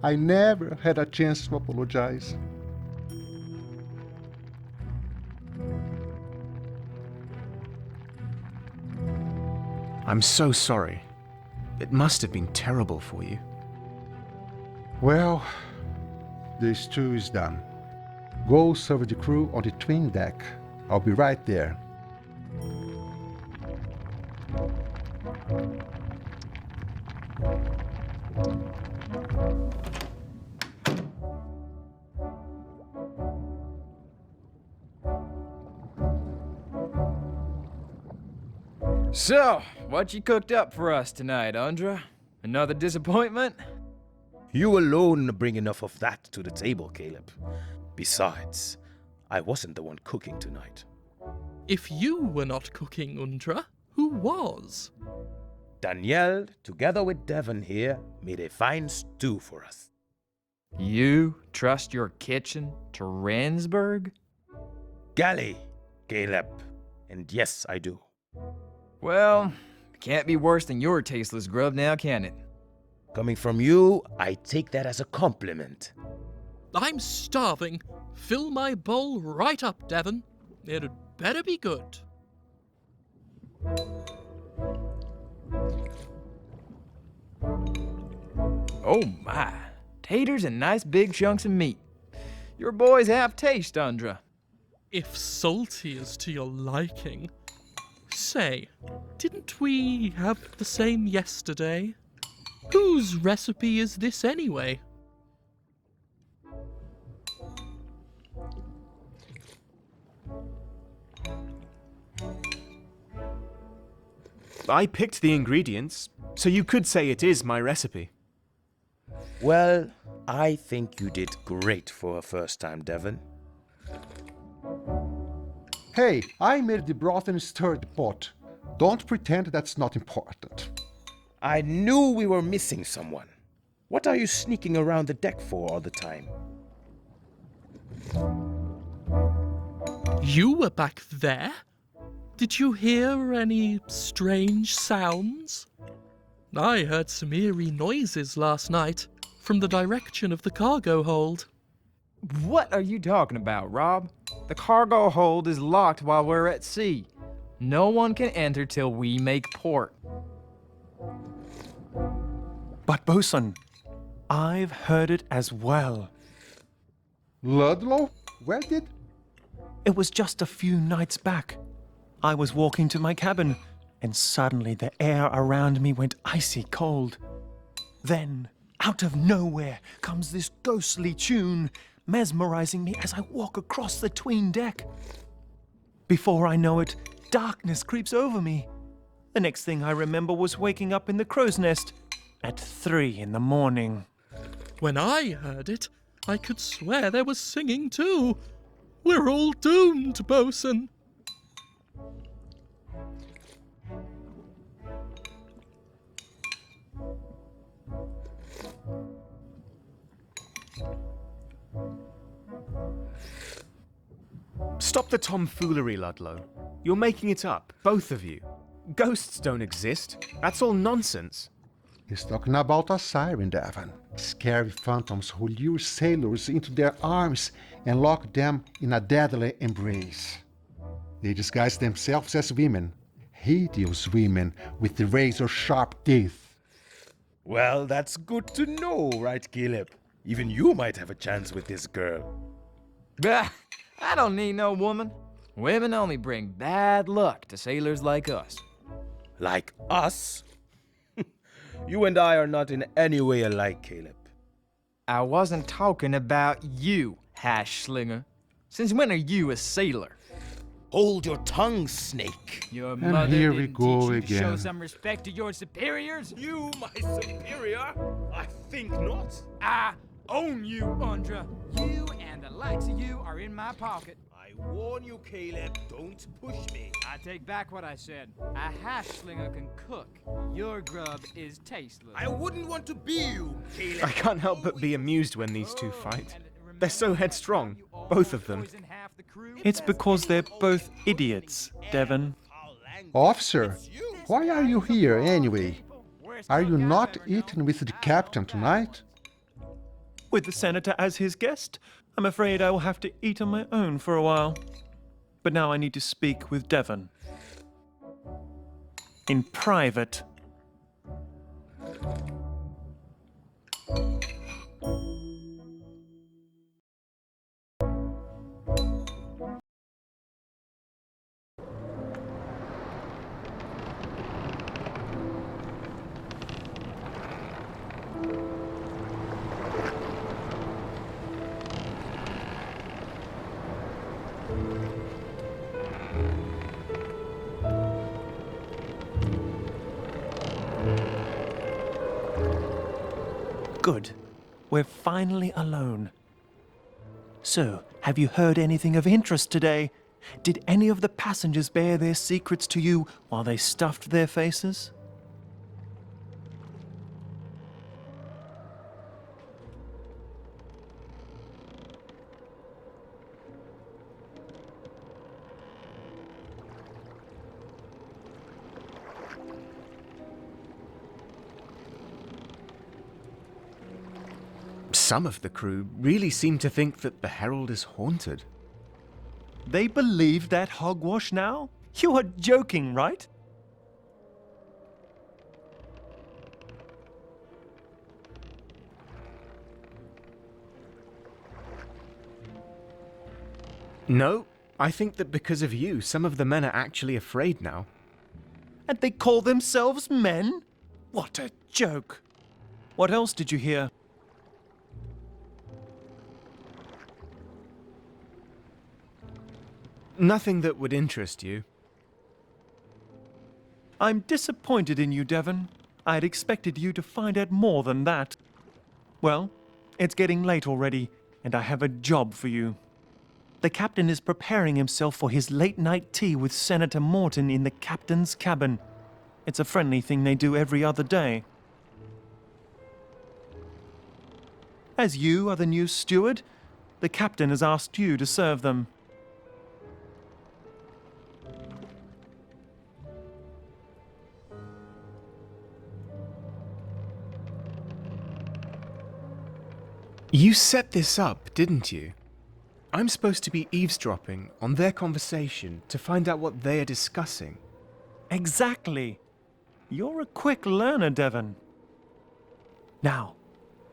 I never had a chance to apologize. I'm so sorry. It must have been terrible for you. Well, the stew is done. Go serve the crew on the twin deck. I'll be right there. So, what you cooked up for us tonight, Undra? Another disappointment? You alone bring enough of that to the table, Caleb. Besides, I wasn't the one cooking tonight. If you were not cooking, Undra, who was? Danielle, together with Devon here, made a fine stew for us. You trust your kitchen to Ransburg? Galley, Caleb. And yes, I do. Well, it can't be worse than your tasteless grub now, can it? Coming from you, I take that as a compliment. I'm starving. Fill my bowl right up, Devon. It'd better be good. Oh my, taters and nice big chunks of meat. Your boys have taste, Undra. If salty is to your liking. Say, didn't we have the same yesterday? Whose recipe is this anyway? I picked the ingredients, so you could say it is my recipe. Well, I think you did great for a first time, Devon. Hey, I made the broth and stirred the pot. Don't pretend that's not important. I knew we were missing someone. What are you sneaking around the deck for all the time? You were back there? Did you hear any strange sounds? I heard some eerie noises last night from the direction of the cargo hold. What are you talking about, Rob? The cargo hold is locked while we're at sea. No one can enter till we make port. But bosun, I've heard it as well. Ludlow? Where did... It was just a few nights back. I was walking to my cabin, and suddenly the air around me went icy cold. Then, out of nowhere, comes this ghostly tune, mesmerizing me as I walk across the tween deck. Before I know it, darkness creeps over me. The next thing I remember was waking up in the crow's nest at 3 in the morning. When I heard it, I could swear there was singing too. We're all doomed, bosun. Stop the tomfoolery, Ludlow. You're making it up, both of you. Ghosts don't exist. That's all nonsense. He's talking about a siren, Devon. Scary phantoms who lure sailors into their arms and lock them in a deadly embrace. They disguise themselves as women, hideous women with razor-sharp teeth. Well, that's good to know, right, Caleb? Even you might have a chance with this girl. Bah! I don't need no woman. Women only bring bad luck to sailors like us. Like us? You and I are not in any way alike, Caleb. I wasn't talking about you, hash slinger. Since when are you a sailor? Hold your tongue, snake. Your And mother here we didn't go teach you to show again. some respect to your superiors? You, my superior? I think not. I own you, Undra. You and the likes of you are in my pocket. I warn you, Caleb, don't push me. I take back what I said. A hash slinger can cook. Your grub is tasteless. I wouldn't want to be you, Caleb. I can't help but be amused when these two fight. They're so headstrong, both of them. It's because they're both idiots, Devon. Officer, why are you here anyway? Are you not eating with the captain tonight? With the senator as his guest, I'm afraid I will have to eat on my own for a while. But now I need to speak with Devon. In private. Good. We're finally alone. So, have you heard anything of interest today? Did any of the passengers bear their secrets to you while they stuffed their faces? Some of the crew really seem to think that the Herald is haunted. They believe that hogwash now? You are joking, right? No, I think that because of you, some of the men are actually afraid now. And they call themselves men? What a joke! What else did you hear? Nothing that would interest you. I'm disappointed in you, Devon. I had expected you to find out more than that. Well, it's getting late already, and I have a job for you. The captain is preparing himself for his late-night tea with Senator Morton in the captain's cabin. It's a friendly thing they do every other day. As you are the new steward, the captain has asked you to serve them. You set this up, didn't you? I'm supposed to be eavesdropping on their conversation to find out what they are discussing. Exactly. You're a quick learner, Devon. Now,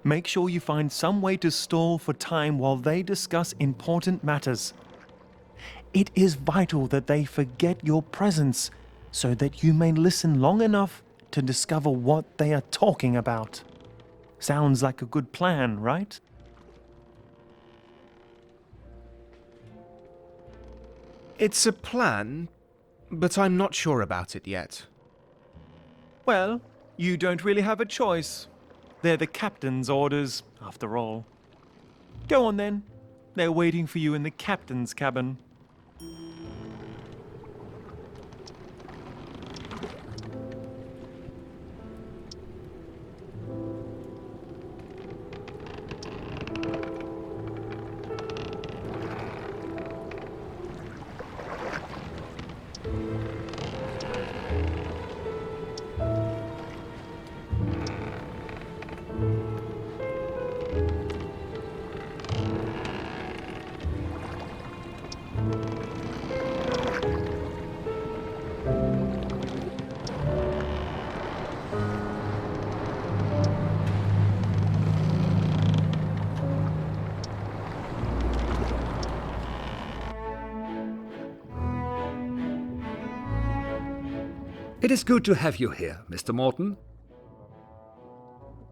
make sure you find some way to stall for time while they discuss important matters. It is vital that they forget your presence so that you may listen long enough to discover what they are talking about. Sounds like a good plan, right? It's a plan, but I'm not sure about it yet. Well, you don't really have a choice. They're the captain's orders, after all. Go on then. They're waiting for you in the captain's cabin. It is good to have you here, Mr. Morton.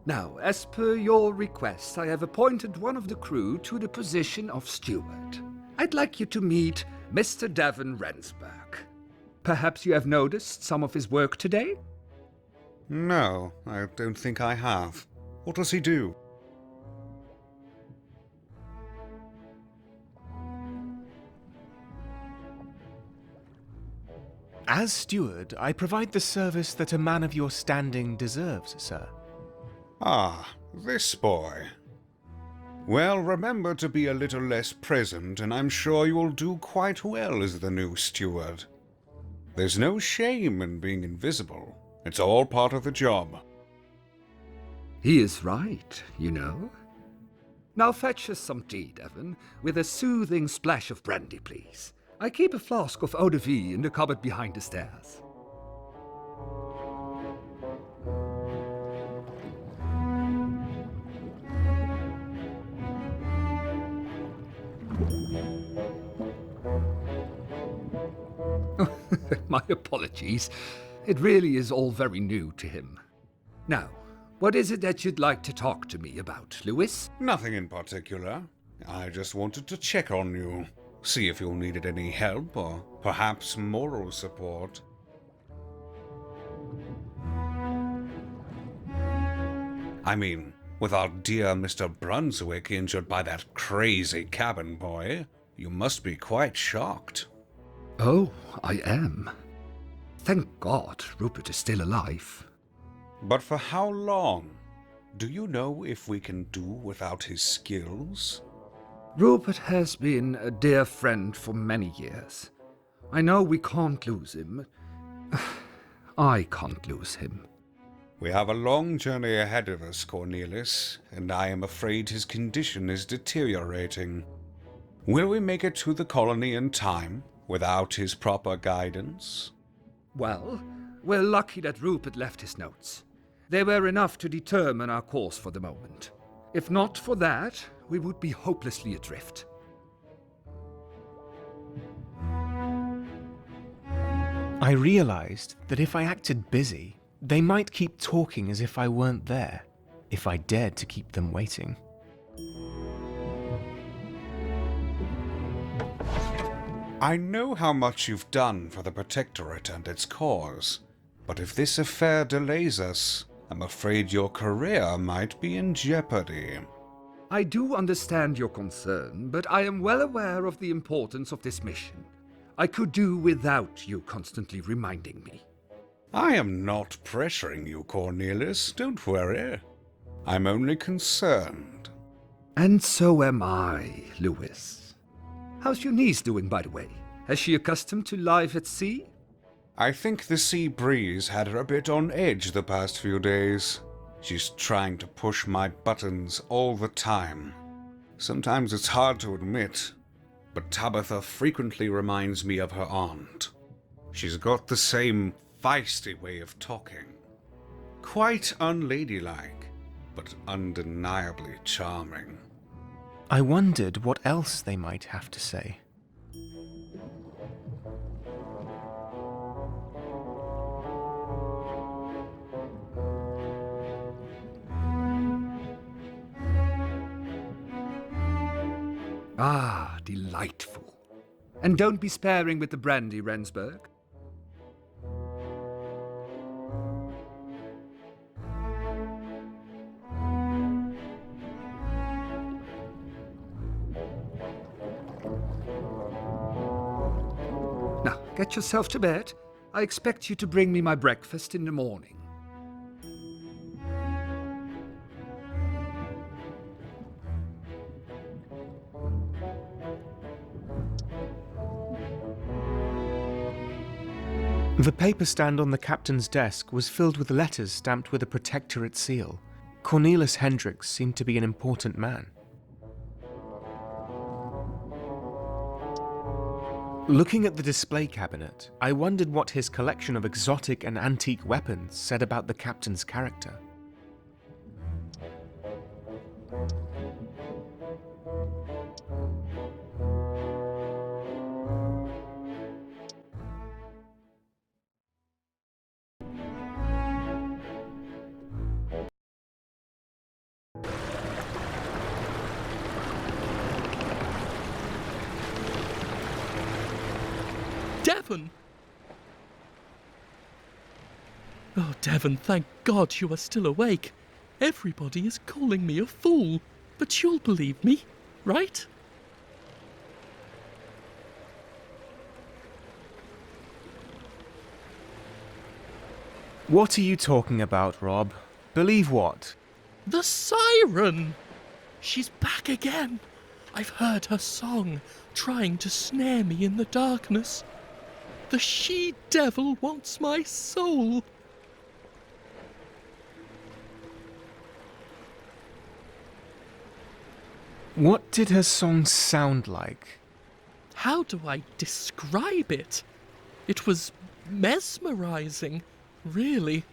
Now, as per your request, I have appointed one of the crew to the position of steward. I'd like you to meet Mr. Davin Rensburg. Perhaps you have noticed some of his work today? No, I don't think I have. What does he do? As steward, I provide the service that a man of your standing deserves, sir. Ah, this boy. Well, remember to be a little less present, and I'm sure you'll do quite well as the new steward. There's no shame in being invisible. It's all part of the job. He is right, you know. Now fetch us some tea, Devon, with a soothing splash of brandy, please. I keep a flask of eau de vie in the cupboard behind the stairs. My apologies. It really is all very new to him. Now, what is it that you'd like to talk to me about, Lewis? Nothing in particular. I just wanted to check on you. See if you needed any help or perhaps moral support. I mean, with our dear Mr. Brunswick injured by that crazy cabin boy, you must be quite shocked. Oh, I am. Thank God Rupert is still alive. But for how long? Do you know if we can do without his skills? Rupert has been a dear friend for many years. I know we can't lose him. I can't lose him. We have a long journey ahead of us, Cornelius, and I am afraid his condition is deteriorating. Will we make it to the colony in time without his proper guidance? Well, we're lucky that Rupert left his notes. They were enough to determine our course for the moment. If not for that, we would be hopelessly adrift. I realized that if I acted busy, they might keep talking as if I weren't there, if I dared to keep them waiting. I know how much you've done for the Protectorate and its cause, but if this affair delays us, I'm afraid your career might be in jeopardy. I do understand your concern, but I am well aware of the importance of this mission. I could do without you constantly reminding me. I am not pressuring you, Cornelius, don't worry. I'm only concerned. And so am I, Lewis. How's your niece doing, by the way? Has she accustomed to life at sea? I think the sea breeze had her a bit on edge the past few days. She's trying to push my buttons all the time. Sometimes it's hard to admit, but Tabitha frequently reminds me of her aunt. She's got the same feisty way of talking. Quite unladylike, but undeniably charming. I wondered what else they might have to say. Ah, delightful. And don't be sparing with the brandy, Rensburg. Get yourself to bed. I expect you to bring me my breakfast in the morning. The paper stand on the captain's desk was filled with letters stamped with a Protectorate seal. Cornelis Hendricks seemed to be an important man. Looking at the display cabinet, I wondered what his collection of exotic and antique weapons said about the captain's character. Devon! Oh, Devon, thank God you are still awake. Everybody is calling me a fool, but you'll believe me, right? What are you talking about, Rob? Believe what? The siren! She's back again. I've heard her song, trying to snare me in the darkness. The she-devil wants my soul. What did her song sound like? How do I describe it? It was mesmerizing, really.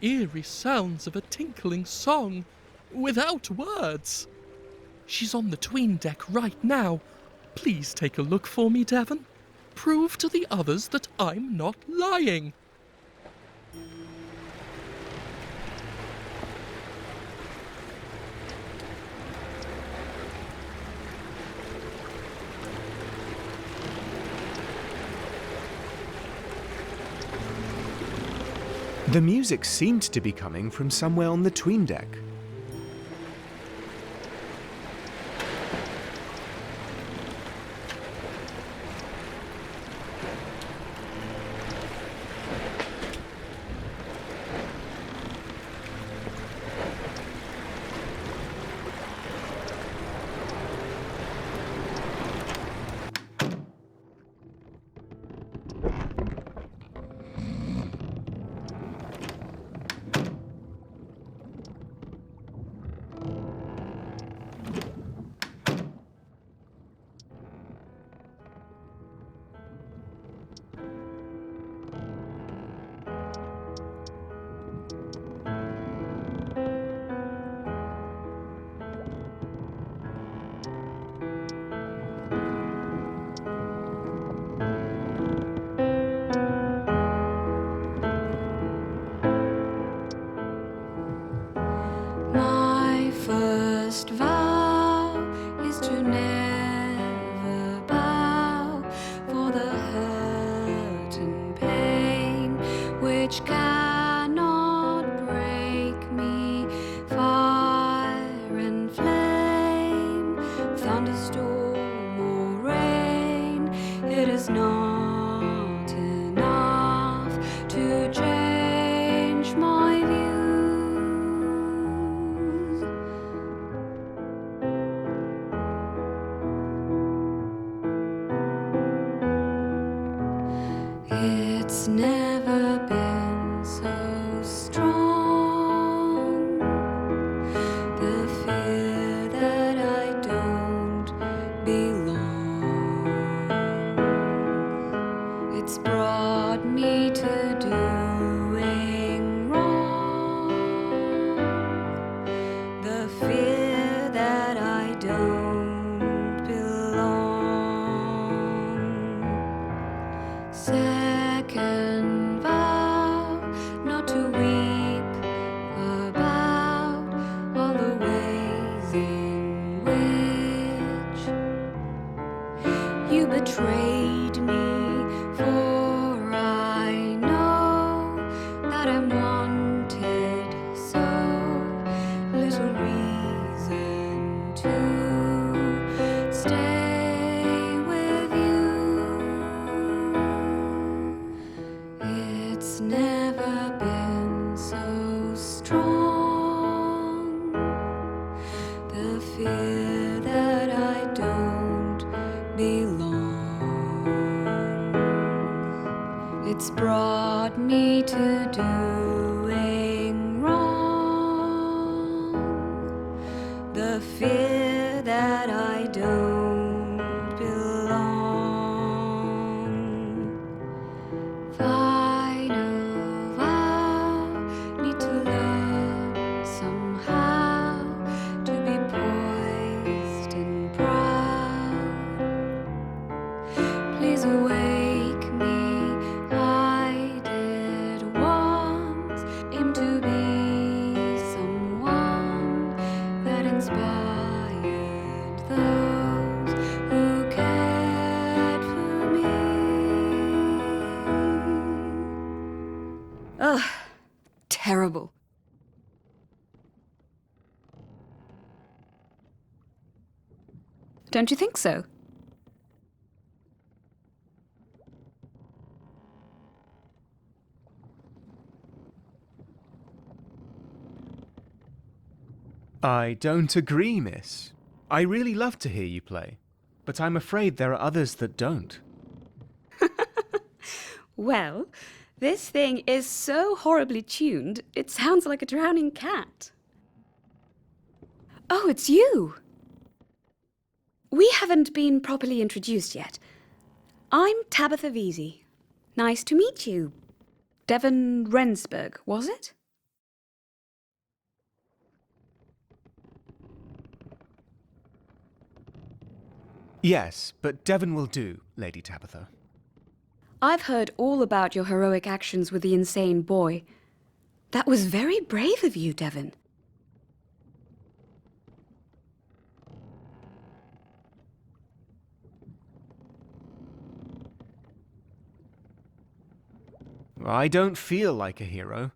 Eerie sounds of a tinkling song, without words. She's on the 'tween deck right now. Please take a look for me, Devon. Prove to the others that I'm not lying. The music seemed to be coming from somewhere on the 'tween deck. My first vow is to never bow for the hurt and pain which cannot break me. Fire and flame, thunderstorm or rain, it is not enough to change my views. the fear that I don't belong. Final vow, need to learn somehow to be poised and proud. Please awake me, I did once aim to be someone that inspired those who cared for me. Ugh, terrible. Don't you think so? I don't agree, miss. I really love to hear you play, but I'm afraid there are others that don't. Well, this thing is so horribly tuned, it sounds like a drowning cat. Oh, it's you! We haven't been properly introduced yet. I'm Tabitha Vesey. Nice to meet you. Devon Rensburg, was it? Yes, but Devon will do, Lady Tabitha. I've heard all about your heroic actions with the insane boy. That was very brave of you, Devon. I don't feel like a hero.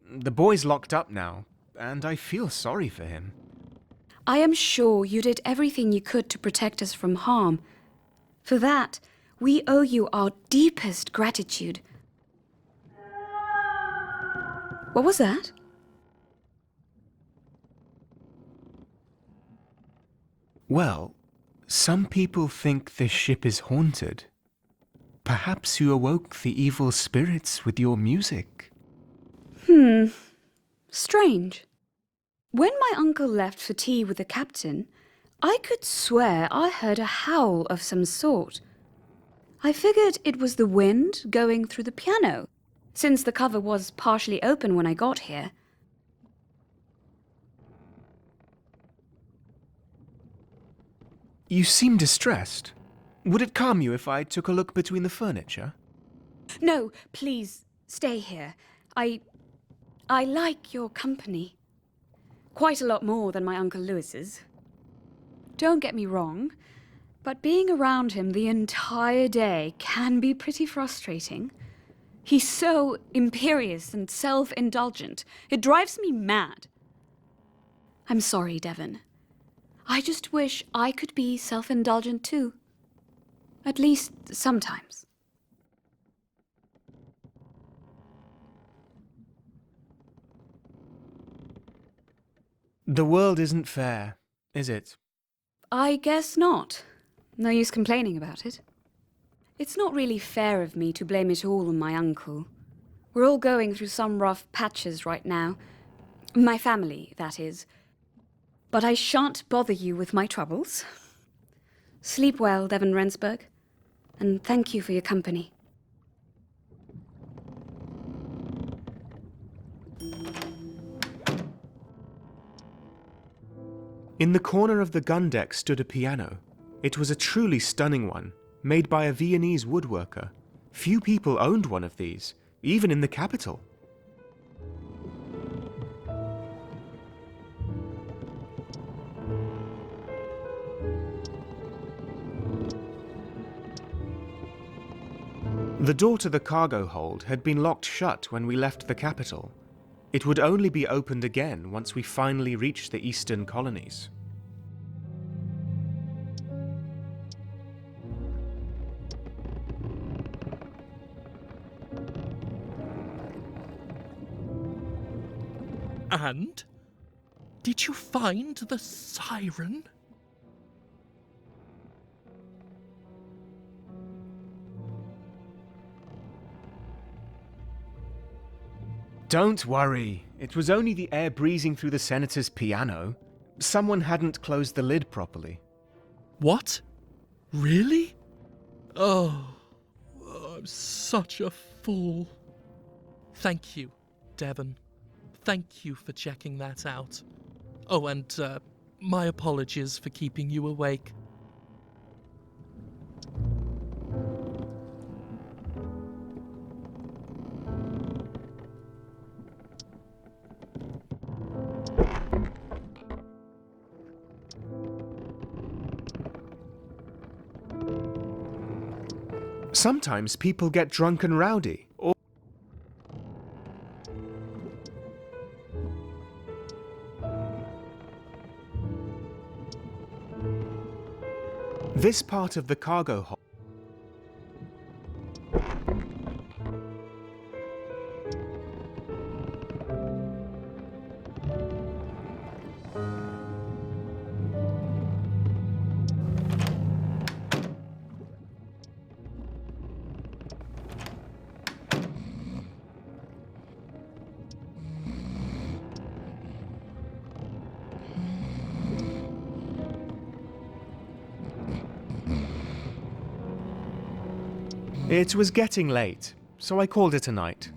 The boy's locked up now, and I feel sorry for him. I am sure you did everything you could to protect us from harm. For that, we owe you our deepest gratitude. What was that? Well, some people think this ship is haunted. Perhaps you awoke the evil spirits with your music. Strange. When my uncle left for tea with the captain, I could swear I heard a howl of some sort. I figured it was the wind going through the piano, since the cover was partially open when I got here. You seem distressed. Would it calm you if I took a look between the furniture? No, please, stay here. I like your company. Quite a lot more than my Uncle Lewis's. Don't get me wrong, but being around him the entire day can be pretty frustrating. He's so imperious and self-indulgent. It drives me mad. I'm sorry, Devon. I just wish I could be self-indulgent too. At least sometimes. The world isn't fair, is it? I guess not. No use complaining about it. It's not really fair of me to blame it all on my uncle. We're all going through some rough patches right now. My family, that is. But I shan't bother you with my troubles. Sleep well, Devon Rensburg, and thank you for your company. In the corner of the gun deck stood a piano. It was a truly stunning one, made by a Viennese woodworker. Few people owned one of these, even in the capital. The door to the cargo hold had been locked shut when we left the capital. It would only be opened again once we finally reached the eastern colonies. And? Did you find the siren? Don't worry, it was only the air breezing through the senator's piano. Someone hadn't closed the lid properly. What? Really? Oh, I'm such a fool. Thank you, Devon. Thank you for checking that out. Oh, and my apologies for keeping you awake. Sometimes people get drunk and rowdy, or this part of the cargo hold. It was getting late, so I called it a night.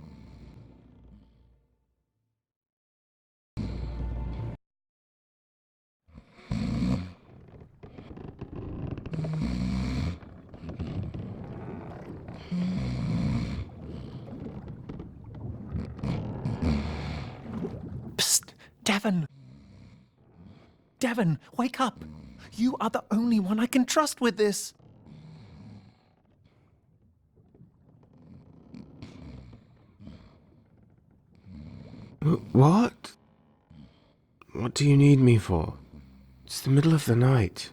Psst, Devon! Devon, wake up! You are the only one I can trust with this! What? What do you need me for? It's the middle of the night.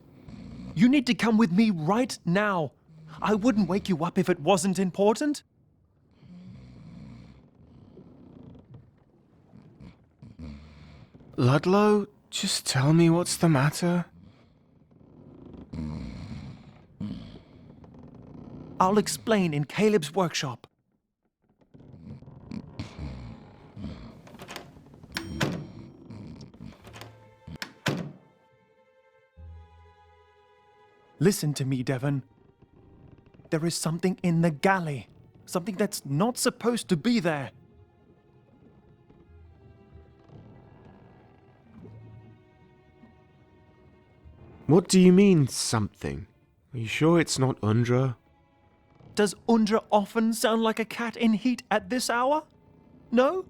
You need to come with me right now. I wouldn't wake you up if it wasn't important. Ludlow, just tell me what's the matter. I'll explain in Caleb's workshop. Listen to me, Devon. There is something in the galley. Something that's not supposed to be there. What do you mean, something? Are you sure it's not Undra? Does Undra often sound like a cat in heat at this hour? No?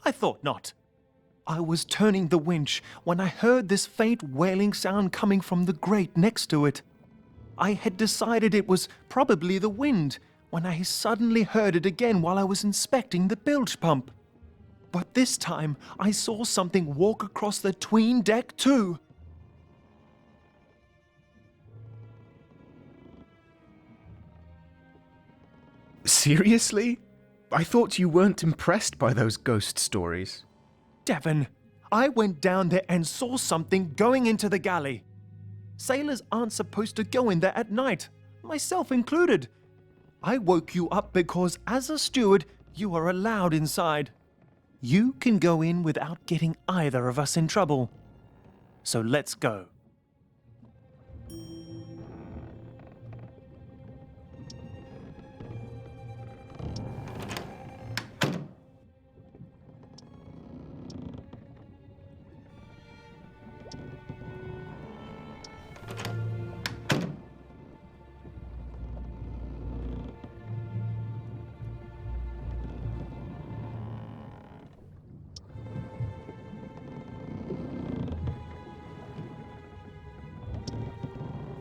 I thought not. I was turning the winch when I heard this faint wailing sound coming from the grate next to it. I had decided it was probably the wind when I suddenly heard it again while I was inspecting the bilge pump. But this time I saw something walk across the 'tween deck too. Seriously? I thought you weren't impressed by those ghost stories. Devon, I went down there and saw something going into the galley. Sailors aren't supposed to go in there at night, myself included. I woke you up because, as a steward, you are allowed inside. You can go in without getting either of us in trouble. So let's go.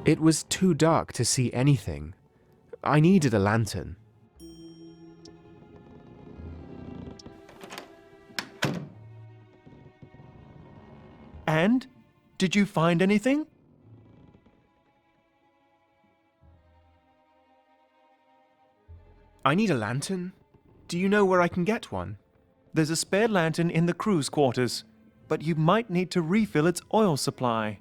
It was too dark to see anything. I needed a lantern. And? Did you find anything? I need a lantern. Do you know where I can get one? There's a spare lantern in the crew's quarters, but you might need to refill its oil supply.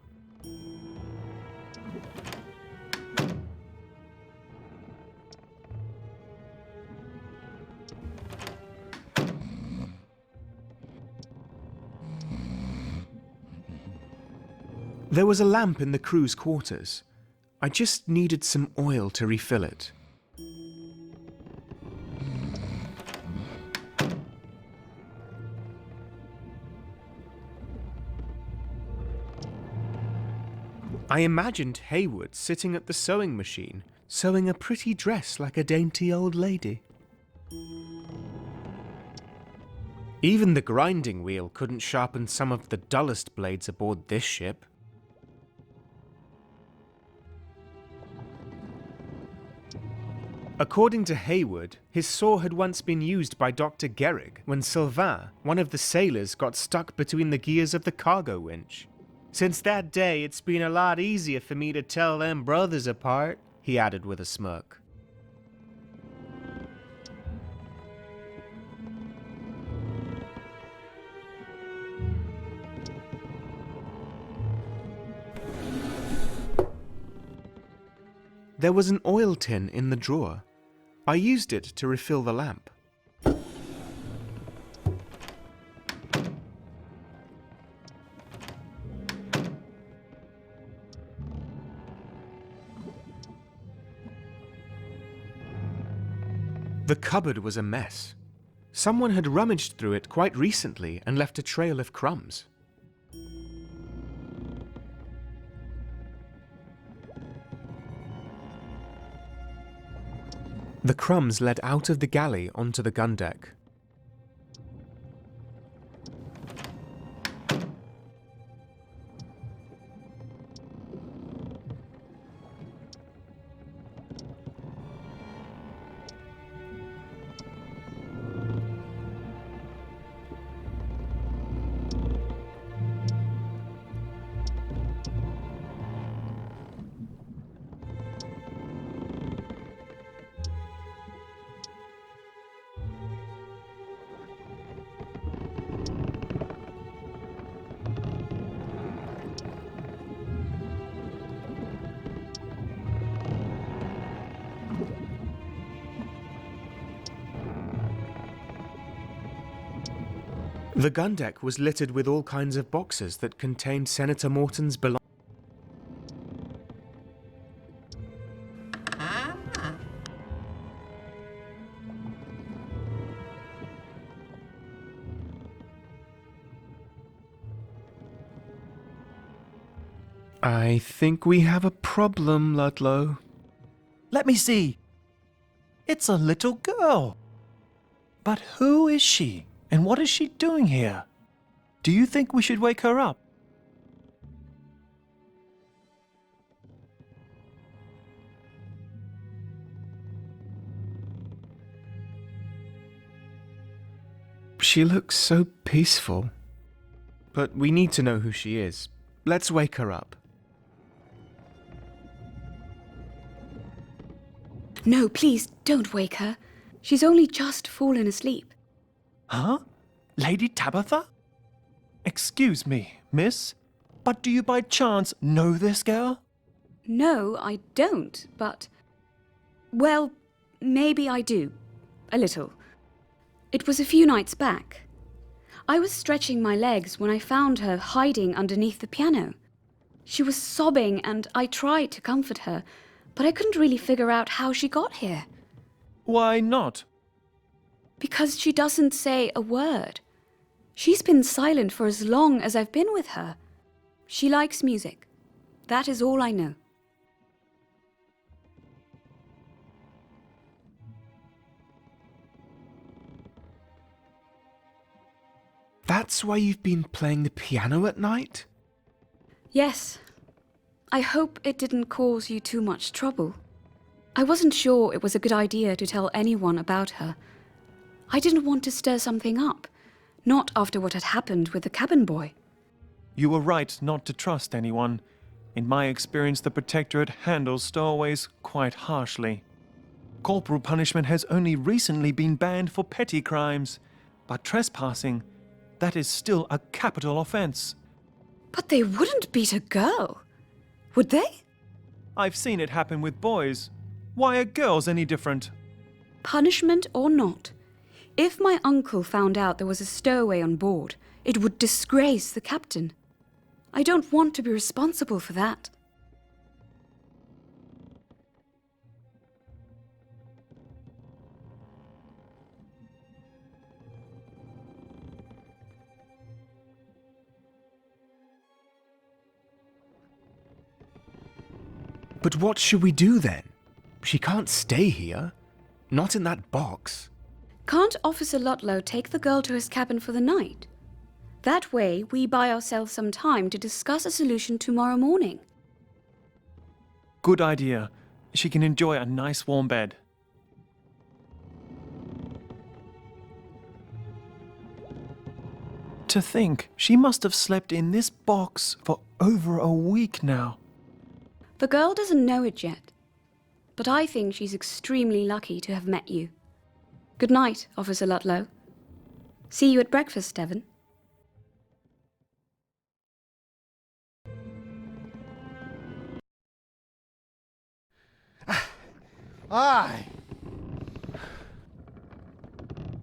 There was a lamp in the crew's quarters. I just needed some oil to refill it. I imagined Haywood sitting at the sewing machine, sewing a pretty dress like a dainty old lady. Even the grinding wheel couldn't sharpen some of the dullest blades aboard this ship. According to Haywood, his saw had once been used by Dr. Gehrig when Sylvain, one of the sailors, got stuck between the gears of the cargo winch. Since that day, it's been a lot easier for me to tell them brothers apart, he added with a smirk. There was an oil tin in the drawer. I used it to refill the lamp. The cupboard was a mess. Someone had rummaged through it quite recently and left a trail of crumbs. The crumbs led out of the galley onto the gun deck. The gun deck was littered with all kinds of boxes that contained Senator Morton's belongings. I think we have a problem, Ludlow. Let me see. It's a little girl. But who is she? And what is she doing here? Do you think we should wake her up? She looks so peaceful. But we need to know who she is. Let's wake her up. No, please don't wake her. She's only just fallen asleep. Huh? Lady Tabitha? Excuse me, miss, but do you by chance know this girl? No, I don't, but... Well, maybe I do. A little. It was a few nights back. I was stretching my legs when I found her hiding underneath the piano. She was sobbing and I tried to comfort her, but I couldn't really figure out how she got here. Why not? Because she doesn't say a word. She's been silent for as long as I've been with her. She likes music. That is all I know. That's why you've been playing the piano at night? Yes. I hope it didn't cause you too much trouble. I wasn't sure it was a good idea to tell anyone about her. I didn't want to stir something up, not after what had happened with the cabin boy. You were right not to trust anyone. In my experience, the Protectorate handles stowaways quite harshly. Corporal punishment has only recently been banned for petty crimes, but trespassing, that is still a capital offense. But they wouldn't beat a girl, would they? I've seen it happen with boys. Why are girls any different? Punishment or not, if my uncle found out there was a stowaway on board, it would disgrace the captain. I don't want to be responsible for that. But what should we do then? She can't stay here. Not in that box. Can't Officer Ludlow take the girl to his cabin for the night? That way, we buy ourselves some time to discuss a solution tomorrow morning. Good idea. She can enjoy a nice warm bed. To think, she must have slept in this box for over a week now. The girl doesn't know it yet, but I think she's extremely lucky to have met you. Good night, Officer Ludlow. See you at breakfast, Devon. Aye!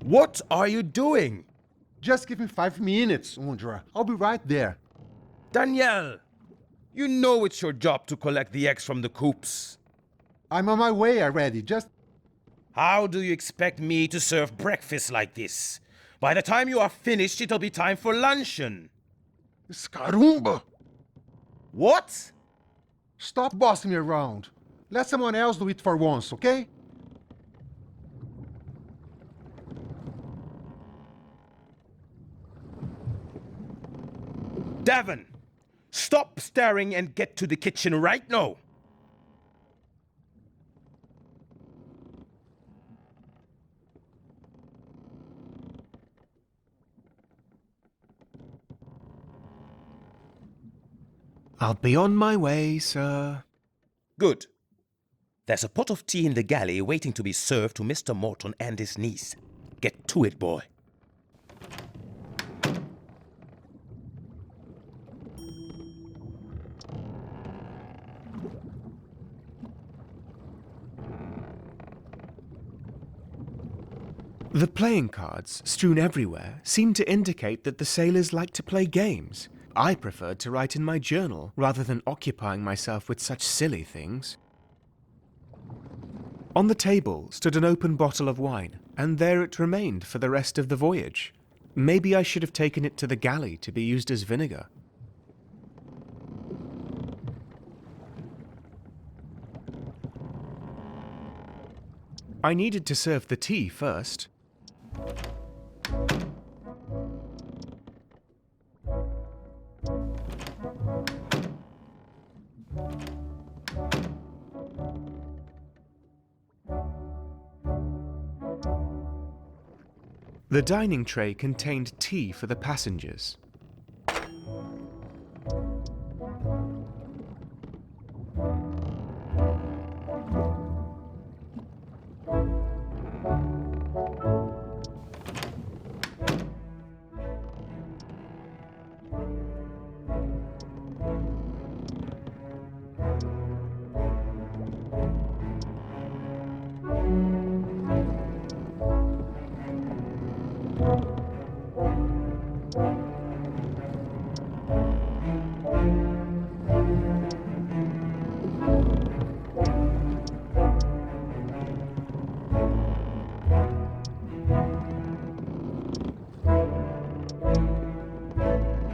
What are you doing? Just give me 5 minutes, Undra. I'll be right there. Danielle! You know it's your job to collect the eggs from the coops. I'm on my way already. Just... How do you expect me to serve breakfast like this? By the time you are finished, it'll be time for luncheon. Scarumba! What? Stop bossing me around. Let someone else do it for once, okay? Devon! Stop staring and get to the kitchen right now! I'll be on my way, sir. Good. There's a pot of tea in the galley waiting to be served to Mr. Morton and his niece. Get to it, boy. The playing cards, strewn everywhere, seem to indicate that the sailors like to play games. I preferred to write in my journal, rather than occupying myself with such silly things. On the table stood an open bottle of wine, and there it remained for the rest of the voyage. Maybe I should have taken it to the galley to be used as vinegar. I needed to serve the tea first. The dining tray contained tea for the passengers.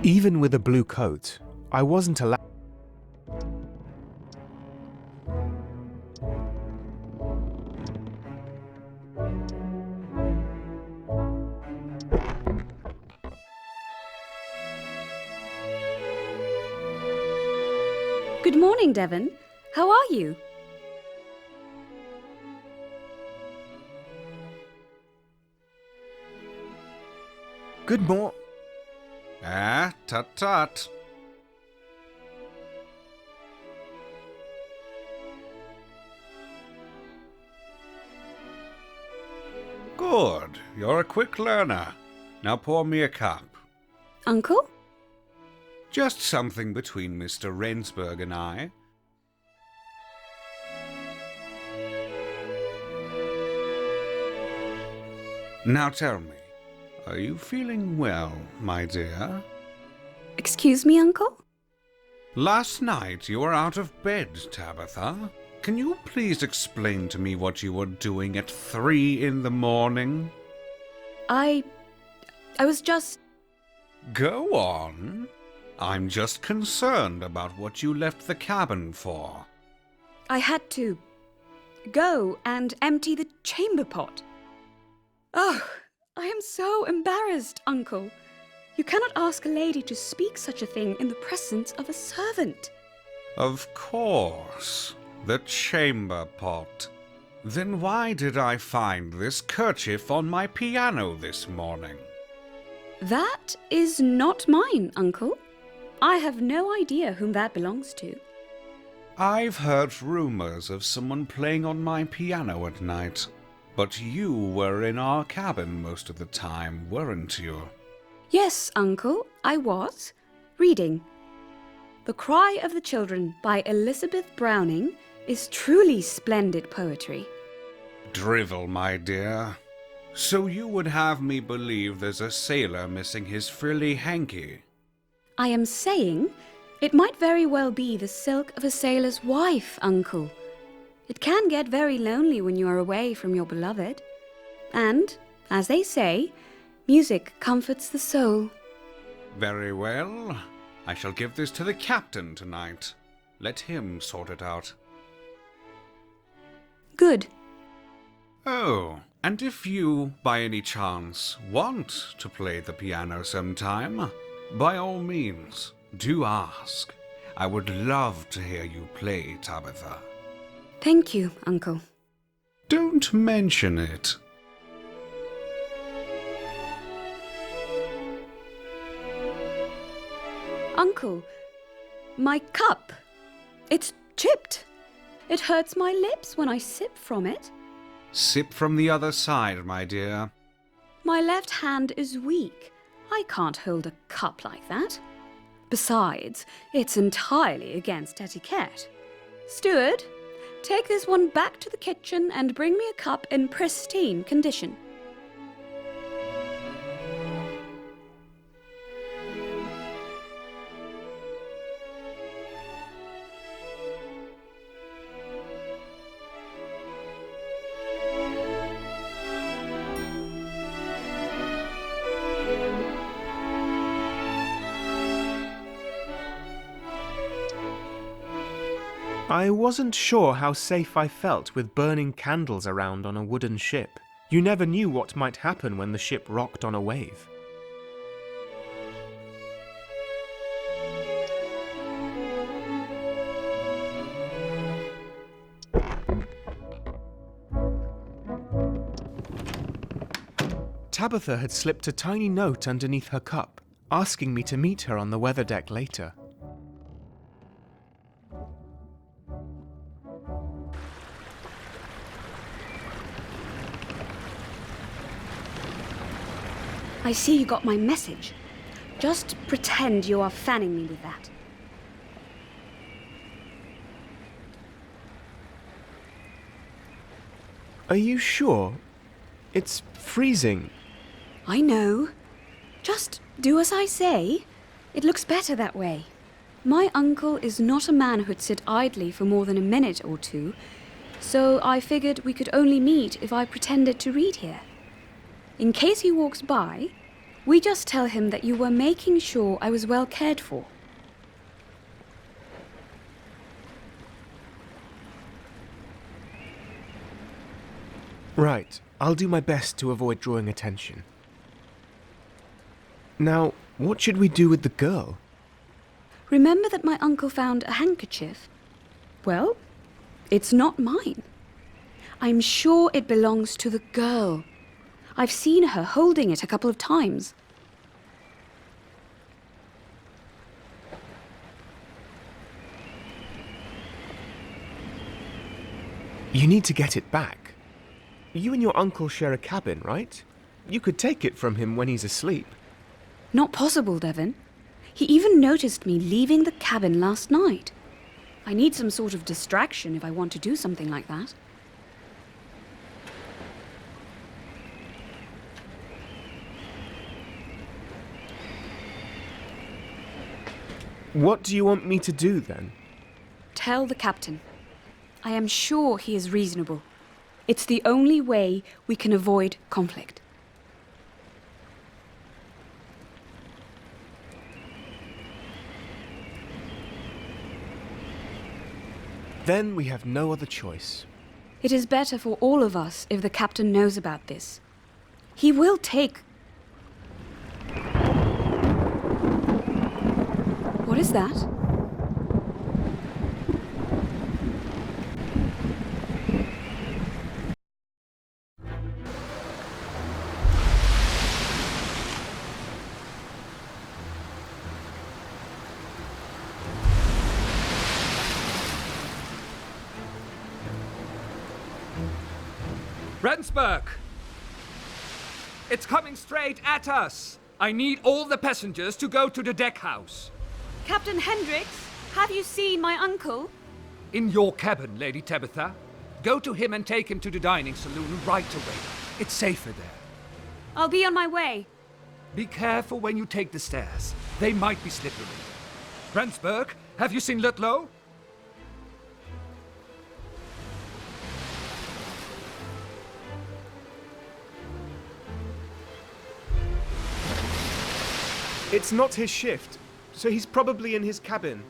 Even with a blue coat, I wasn't allowed. Good morning, Devon. How are you? Good morning. Ah, tut-tut. Good. You're a quick learner. Now pour me a cup. Uncle? Just something between Mr. Rensburg and I. Now tell me, are you feeling well, my dear? Excuse me, Uncle? Last night you were out of bed, Tabitha. Can you please explain to me what you were doing at 3 in the morning? I was just... Go on. I'm just concerned about what you left the cabin for. I had to go and empty the chamber pot. Oh, I am so embarrassed, Uncle. You cannot ask a lady to speak such a thing in the presence of a servant. Of course. The chamber pot. Then why did I find this kerchief on my piano this morning? That is not mine, Uncle. I have no idea whom that belongs to. I've heard rumors of someone playing on my piano at night. But you were in our cabin most of the time, weren't you? Yes, Uncle, I was. Reading. The Cry of the Children by Elizabeth Browning is truly splendid poetry. Drivel, my dear. So you would have me believe there's a sailor missing his frilly hanky? I am saying it might very well be the silk of a sailor's wife, Uncle. It can get very lonely when you are away from your beloved. And, as they say, music comforts the soul. Very well. I shall give this to the captain tonight. Let him sort it out. Good. Oh, and if you, by any chance, want to play the piano sometime, by all means, do ask. I would love to hear you play, Tabitha. Thank you, Uncle. Don't mention it. Uncle, my cup. It's chipped. It hurts my lips when I sip from it. Sip from the other side, my dear. My left hand is weak. I can't hold a cup like that. Besides, it's entirely against etiquette. Steward, take this one back to the kitchen and bring me a cup in pristine condition. I wasn't sure how safe I felt with burning candles around on a wooden ship. You never knew what might happen when the ship rocked on a wave. Tabitha had slipped a tiny note underneath her cup, asking me to meet her on the weather deck later. I see you got my message. Just pretend you are fanning me with that. Are you sure? It's freezing. I know. Just do as I say. It looks better that way. My uncle is not a man who'd sit idly for more than a minute or two, so I figured we could only meet if I pretended to read here. In case he walks by, we just tell him that you were making sure I was well cared for. Right, I'll do my best to avoid drawing attention. Now, what should we do with the girl? Remember that my uncle found a handkerchief? Well, it's not mine. I'm sure it belongs to the girl. I've seen her holding it a couple of times. You need to get it back. You and your uncle share a cabin, right? You could take it from him when he's asleep. Not possible, Devon. He even noticed me leaving the cabin last night. I need some sort of distraction if I want to do something like that. What do you want me to do then? Tell the captain. I am sure he is reasonable. It's the only way we can avoid conflict. Then we have no other choice. It is better for all of us if the captain knows about this. He will take... What is that? Rendsburg! It's coming straight at us! I need all the passengers to go to the deck house. Captain Hendricks, have you seen my uncle? In your cabin, Lady Tabitha. Go to him and take him to the dining saloon right away. It's safer there. I'll be on my way. Be careful when you take the stairs. They might be slippery. Rendsburg, have you seen Ludlow? It's not his shift, so he's probably in his cabin.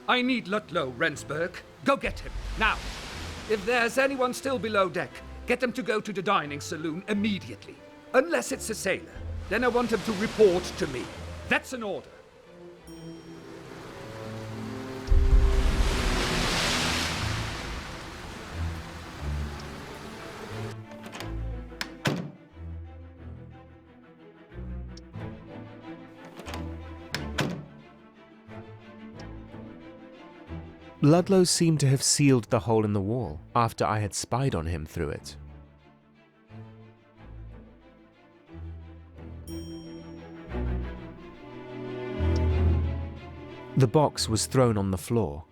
I need Ludlow, Rendsburg. Go get him, now. If there's anyone still below deck, get them to go to the dining saloon immediately. Unless it's a sailor. Then I want him to report to me. That's an order. Ludlow seemed to have sealed the hole in the wall after I had spied on him through it. The box was thrown on the floor.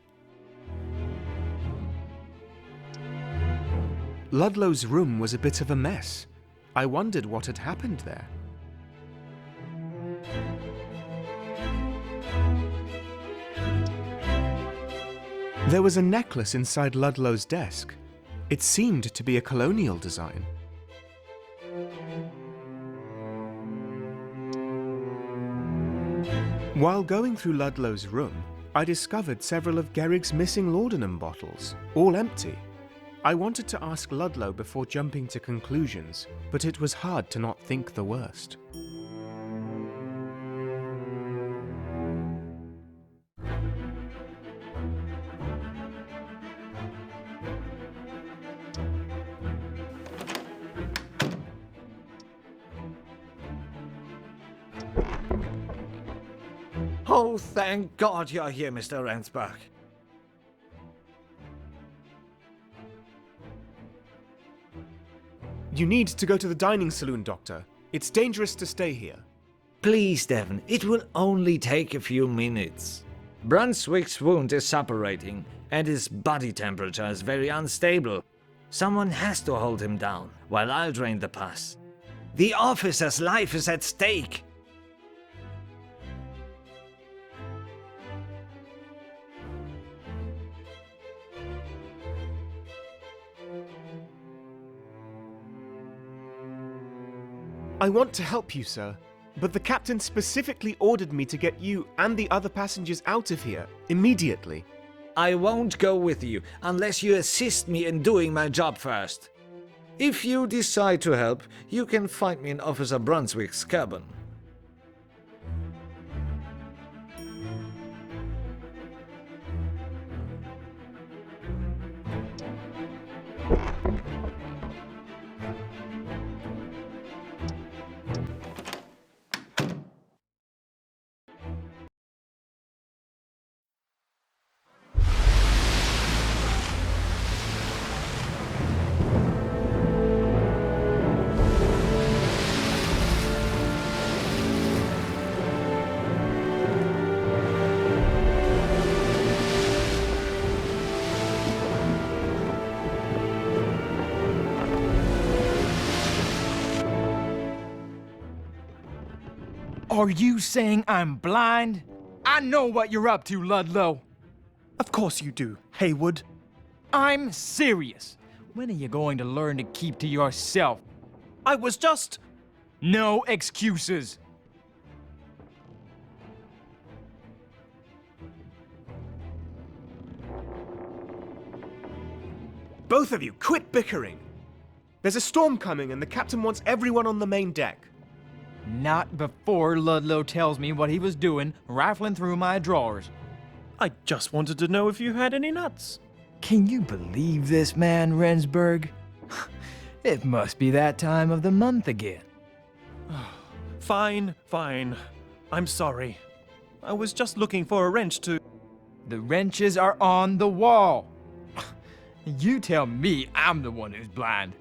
Ludlow's room was a bit of a mess. I wondered what had happened there. There was a necklace inside Ludlow's desk. It seemed to be a colonial design. While going through Ludlow's room, I discovered several of Gerrig's missing laudanum bottles, all empty. I wanted to ask Ludlow before jumping to conclusions, but it was hard to not think the worst. Oh, thank God you're here, Mr. Rendsburg. You need to go to the dining saloon, Doctor. It's dangerous to stay here. Please, Devon, it will only take a few minutes. Brunswick's wound is suppurating, and his body temperature is very unstable. Someone has to hold him down, while I'll drain the pus. The officer's life is at stake. I want to help you, sir, but the captain specifically ordered me to get you and the other passengers out of here, immediately. I won't go with you unless you assist me in doing my job first. If you decide to help, you can find me in Officer Brunswick's cabin. Are you saying I'm blind? I know what you're up to, Ludlow. Of course you do, Haywood. I'm serious. When are you going to learn to keep to yourself? I was just... No excuses. Both of you, quit bickering. There's a storm coming and the captain wants everyone on the main deck. Not before Ludlow tells me what he was doing, rifling through my drawers. I just wanted to know if you had any nuts. Can you believe this man, Rensburg? It must be that time of the month again. Fine, fine. I'm sorry. I was just looking for a wrench to... The wrenches are on the wall. You tell me I'm the one who's blind.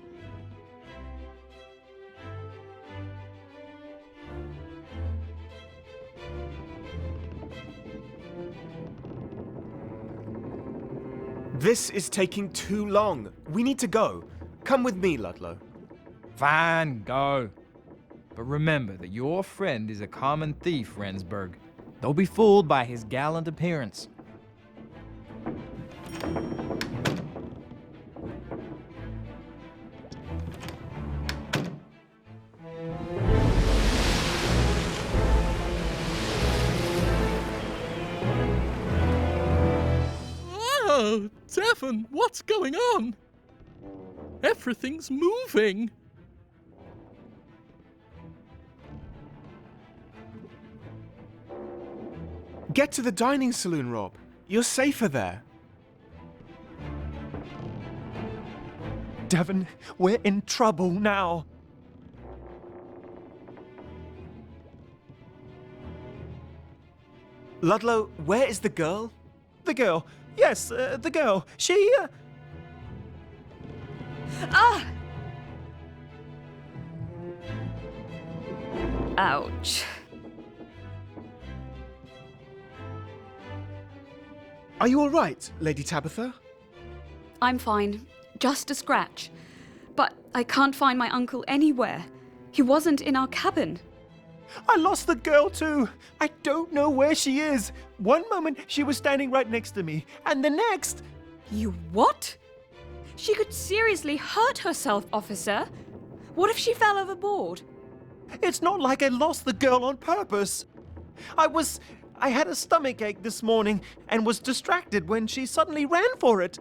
This is taking too long. We need to go. Come with me, Ludlow. Fine, go. But remember that your friend is a common thief, Rensburg. Don't be fooled by his gallant appearance. Oh, Devon, what's going on? Everything's moving. Get to the dining saloon, Rob. You're safer there. Devon, we're in trouble now. Ludlow, where is the girl? The girl. Yes, the girl. She, Ah! Ouch. Are you all right, Lady Tabitha? I'm fine. Just a scratch. But I can't find my uncle anywhere. He wasn't in our cabin. I lost the girl too. I don't know where she is. One moment she was standing right next to me, and the next... You what? She could seriously hurt herself, officer. What if she fell overboard? It's not like I lost the girl on purpose. I had a stomachache this morning and was distracted when she suddenly ran for it.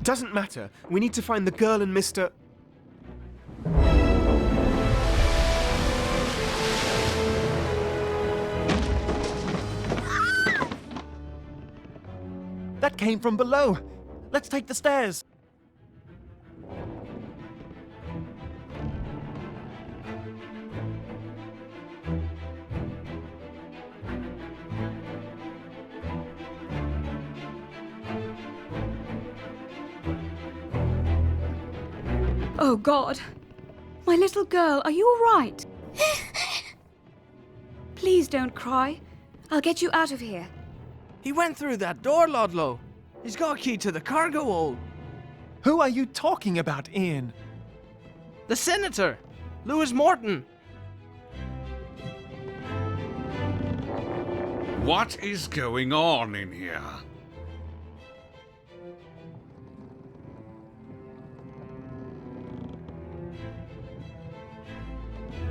Doesn't matter. We need to find the girl and Mr. That came from below. Let's take the stairs. Oh, God. My little girl, are you all right? Please don't cry. I'll get you out of here. He went through that door, Ludlow. He's got a key to the cargo hold. Who are you talking about, Ian? The Senator, Lewis Morton. What is going on in here?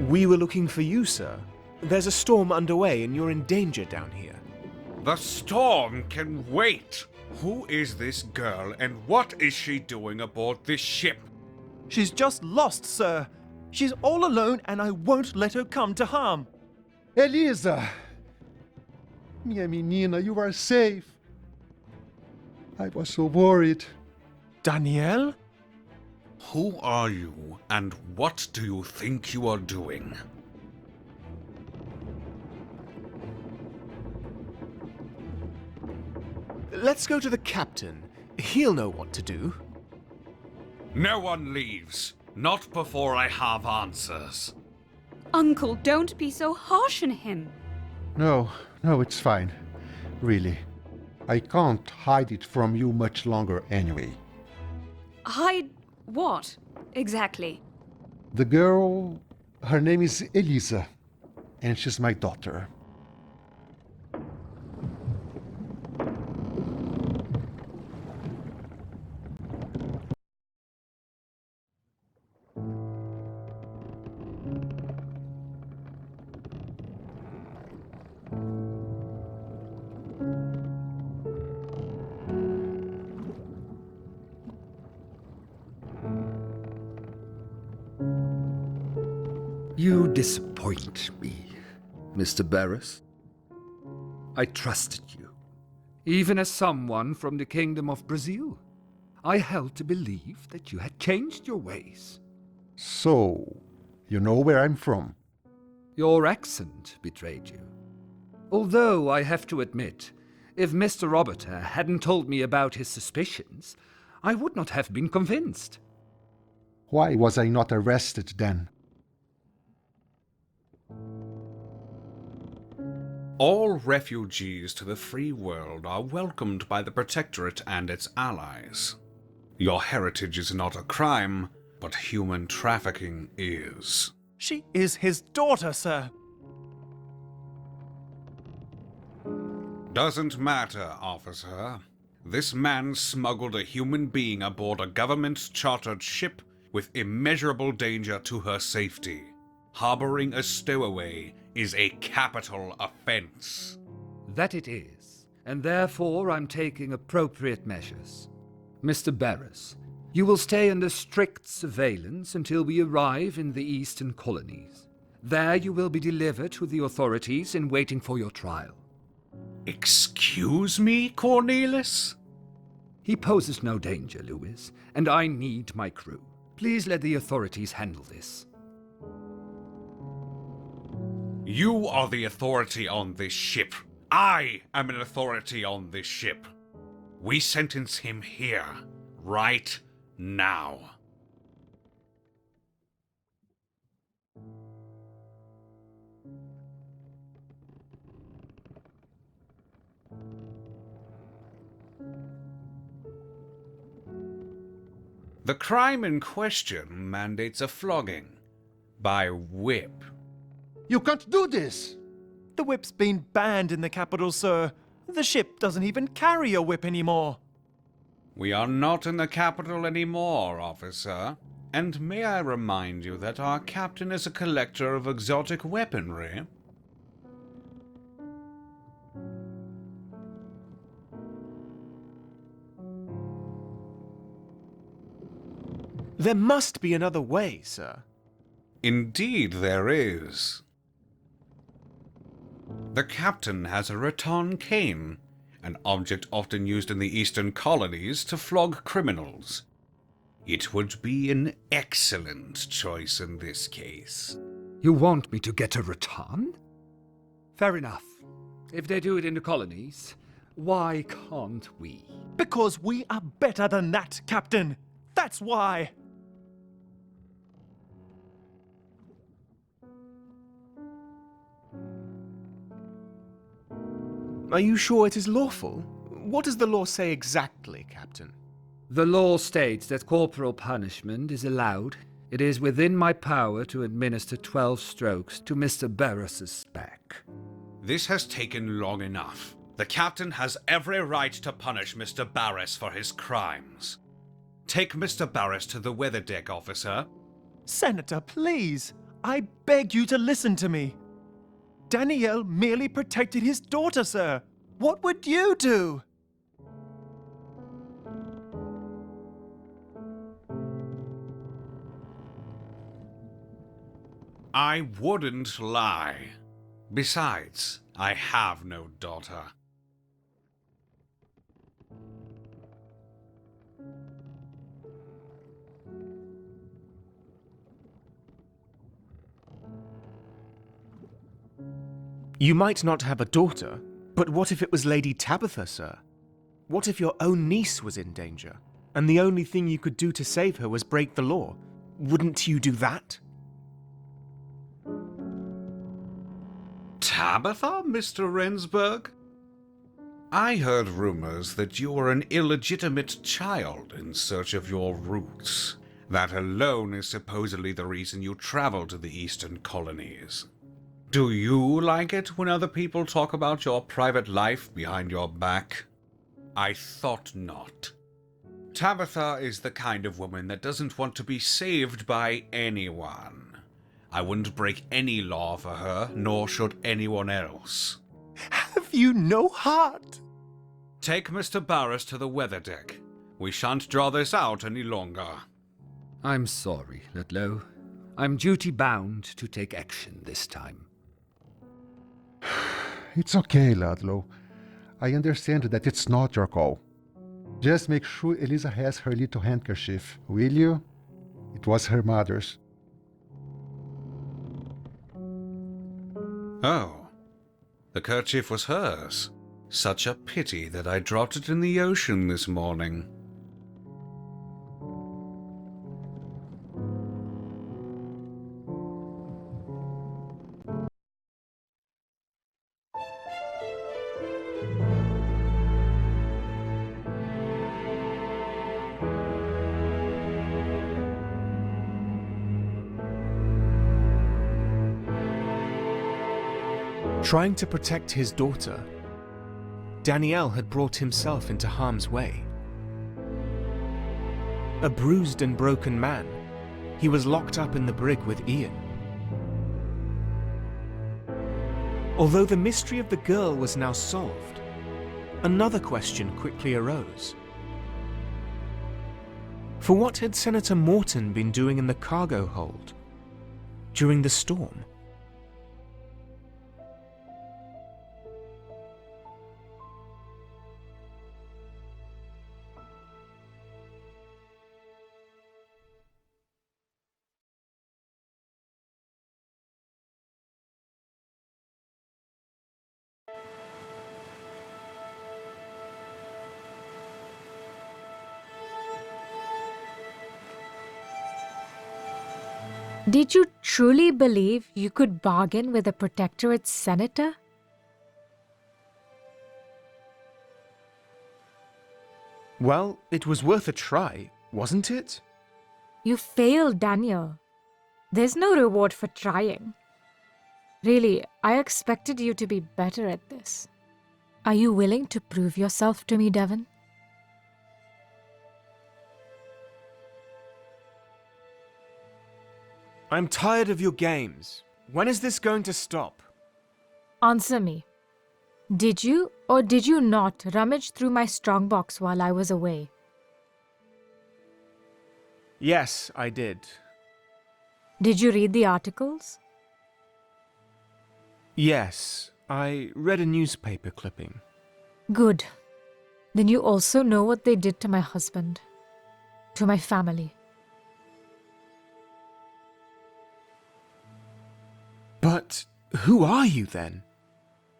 We were looking for you, sir. There's a storm underway and you're in danger down here. The storm can wait. Who is this girl and what is she doing aboard this ship? She's just lost, sir. She's all alone and I won't let her come to harm. Elisa! Minha menina, you are safe. I was so worried. Danielle? Who are you and what do you think you are doing? Let's go to the captain. He'll know what to do. No one leaves. Not before I have answers. Uncle, don't be so harsh on him. No, it's fine. Really. I can't hide it from you much longer anyway. Hide what, exactly? The girl, her name is Elisa, and she's my daughter. You disappoint me, Mr. Barris. I trusted you, even as someone from the Kingdom of Brazil. I held to believe that you had changed your ways. So, you know where I'm from? Your accent betrayed you. Although I have to admit, if Mr. Roberter hadn't told me about his suspicions, I would not have been convinced. Why was I not arrested then? All refugees to the free world are welcomed by the Protectorate and its allies. Your heritage is not a crime, but human trafficking is. She is his daughter, sir. Doesn't matter, officer. This man smuggled a human being aboard a government-chartered ship with immeasurable danger to her safety. Harboring a stowaway is a capital offense. That it is, and therefore I'm taking appropriate measures. Mr. Barris, you will stay under strict surveillance until we arrive in the eastern colonies. There you will be delivered to the authorities in waiting for your trial. Excuse me, Cornelis? He poses no danger, Lewis, and I need my crew. Please let the authorities handle this. You are the authority on this ship. I am an authority on this ship. We sentence him here, right now. The crime in question mandates a flogging by whip. You can't do this! The whip's been banned in the capital, sir. The ship doesn't even carry a whip anymore. We are not in the capital anymore, officer. And may I remind you that our captain is a collector of exotic weaponry? There must be another way, sir. Indeed there is. The captain has a rattan cane, an object often used in the eastern colonies to flog criminals. It would be an excellent choice in this case. You want me to get a rattan? Fair enough. If they do it in the colonies, why can't we? Because we are better than that, Captain. That's why. Are you sure it is lawful? What does the law say exactly, Captain? The law states that corporal punishment is allowed. It is within my power to administer 12 strokes to Mr. Barris's back. This has taken long enough. The captain has every right to punish Mr. Barris for his crimes. Take Mr. Barris to the weather deck, officer. Senator, please. I beg you to listen to me. Danielle merely protected his daughter, sir. What would you do? I wouldn't lie. Besides, I have no daughter. You might not have a daughter, but what if it was Lady Tabitha, sir? What if your own niece was in danger, and the only thing you could do to save her was break the law? Wouldn't you do that? Tabitha, Mr. Rensburg? I heard rumors that you were an illegitimate child in search of your roots. That alone is supposedly the reason you travel to the eastern colonies. Do you like it when other people talk about your private life behind your back? I thought not. Tabitha is the kind of woman that doesn't want to be saved by anyone. I wouldn't break any law for her, nor should anyone else. Have you no heart? Take Mr. Barris to the weather deck. We shan't draw this out any longer. I'm sorry, Ludlow. I'm duty-bound to take action this time. It's okay, Ludlow. I understand that it's not your call. Just make sure Eliza has her little handkerchief, will you? It was her mother's. Oh, the kerchief was hers. Such a pity that I dropped it in the ocean this morning. Trying to protect his daughter, Daniel had brought himself into harm's way. A bruised and broken man, he was locked up in the brig with Ian. Although the mystery of the girl was now solved, another question quickly arose. For what had Senator Morton been doing in the cargo hold during the storm? Did you truly believe you could bargain with a Protectorate senator? Well, it was worth a try, wasn't it? You failed, Daniel. There's no reward for trying. Really, I expected you to be better at this. Are you willing to prove yourself to me, Devon? I'm tired of your games. When is this going to stop? Answer me. Did you or did you not rummage through my strongbox while I was away? Yes, I did. Did you read the articles? Yes, I read a newspaper clipping. Good. Then you also know what they did to my husband, to my family. But who are you then?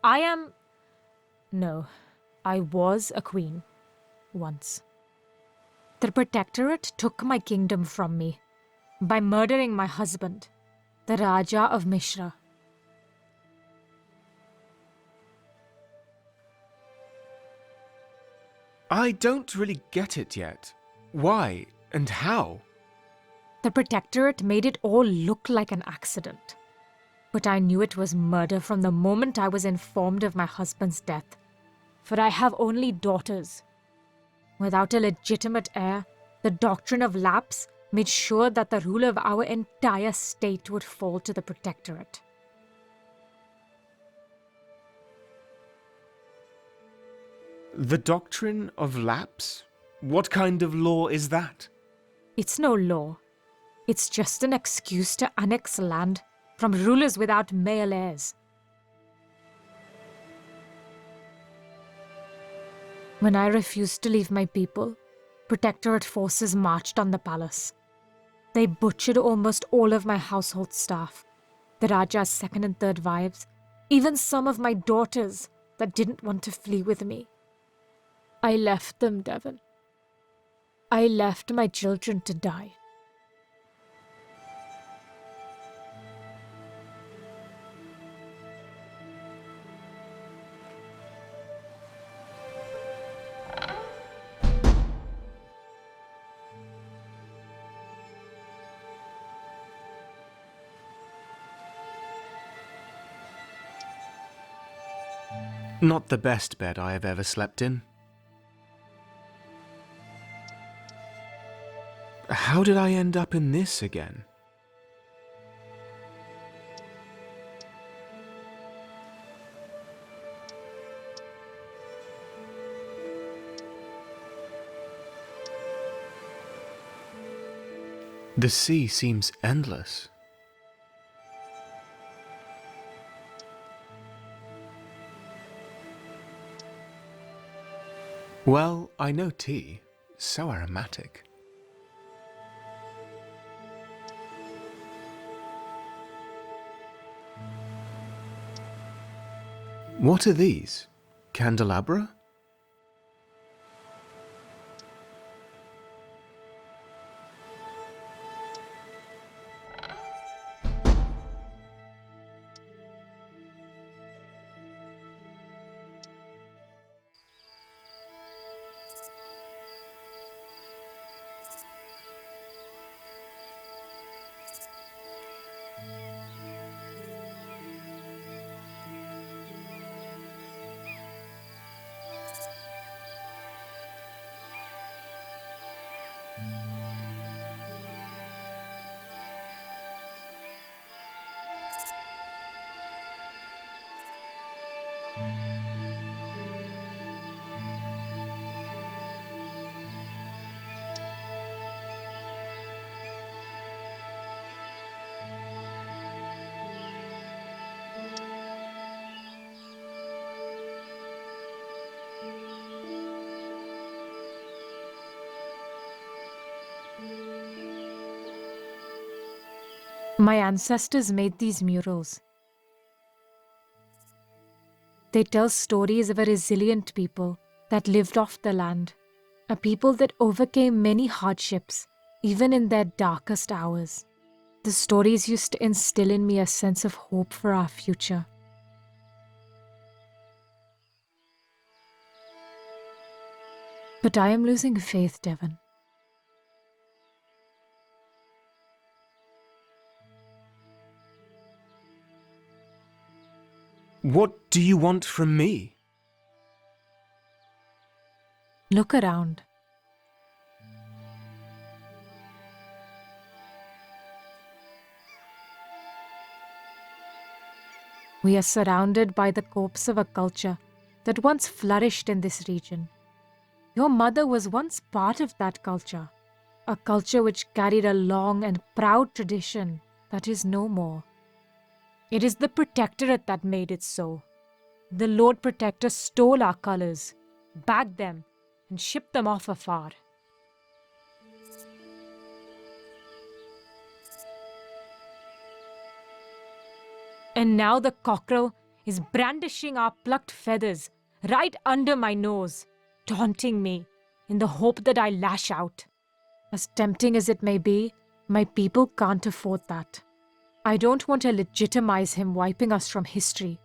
I am... No, I was a queen. Once. The Protectorate took my kingdom from me by murdering my husband, the Raja of Mishra. I don't really get it yet. Why and how? The Protectorate made it all look like an accident. But I knew it was murder from the moment I was informed of my husband's death. For I have only daughters. Without a legitimate heir, the doctrine of lapse made sure that the rule of our entire state would fall to the Protectorate. The doctrine of lapse? What kind of law is that? It's no law. It's just an excuse to annex land from rulers without male heirs. When I refused to leave my people, Protectorate forces marched on the palace. They butchered almost all of my household staff, the Raja's second and third wives, even some of my daughters that didn't want to flee with me. I left them, Devon. I left my children to die. Not the best bed I have ever slept in. How did I end up in this again? The sea seems endless. Well, I know tea. So aromatic. What are these? Candelabra? My ancestors made these murals. They tell stories of a resilient people that lived off the land, a people that overcame many hardships, even in their darkest hours. The stories used to instill in me a sense of hope for our future. But I am losing faith, Devon. What do you want from me? Look around. We are surrounded by the corpse of a culture that once flourished in this region. Your mother was once part of that culture, a culture which carried a long and proud tradition that is no more. It is the Protectorate that made it so. The Lord Protector stole our colors, bagged them, and shipped them off afar. And now the cockerel is brandishing our plucked feathers right under my nose, taunting me in the hope that I lash out. As tempting as it may be, my people can't afford that. I don't want to legitimize him wiping us from history.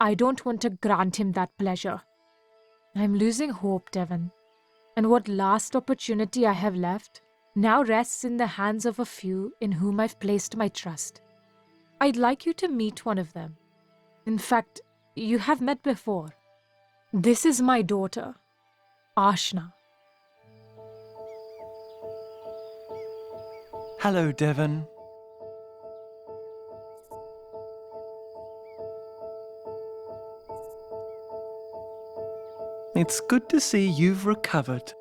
I don't want to grant him that pleasure. I'm losing hope, Devon, and what last opportunity I have left now rests in the hands of a few in whom I've placed my trust. I'd like you to meet one of them. In fact, you have met before. This is my daughter, Ashna. Hello, Devon. It's good to see you've recovered.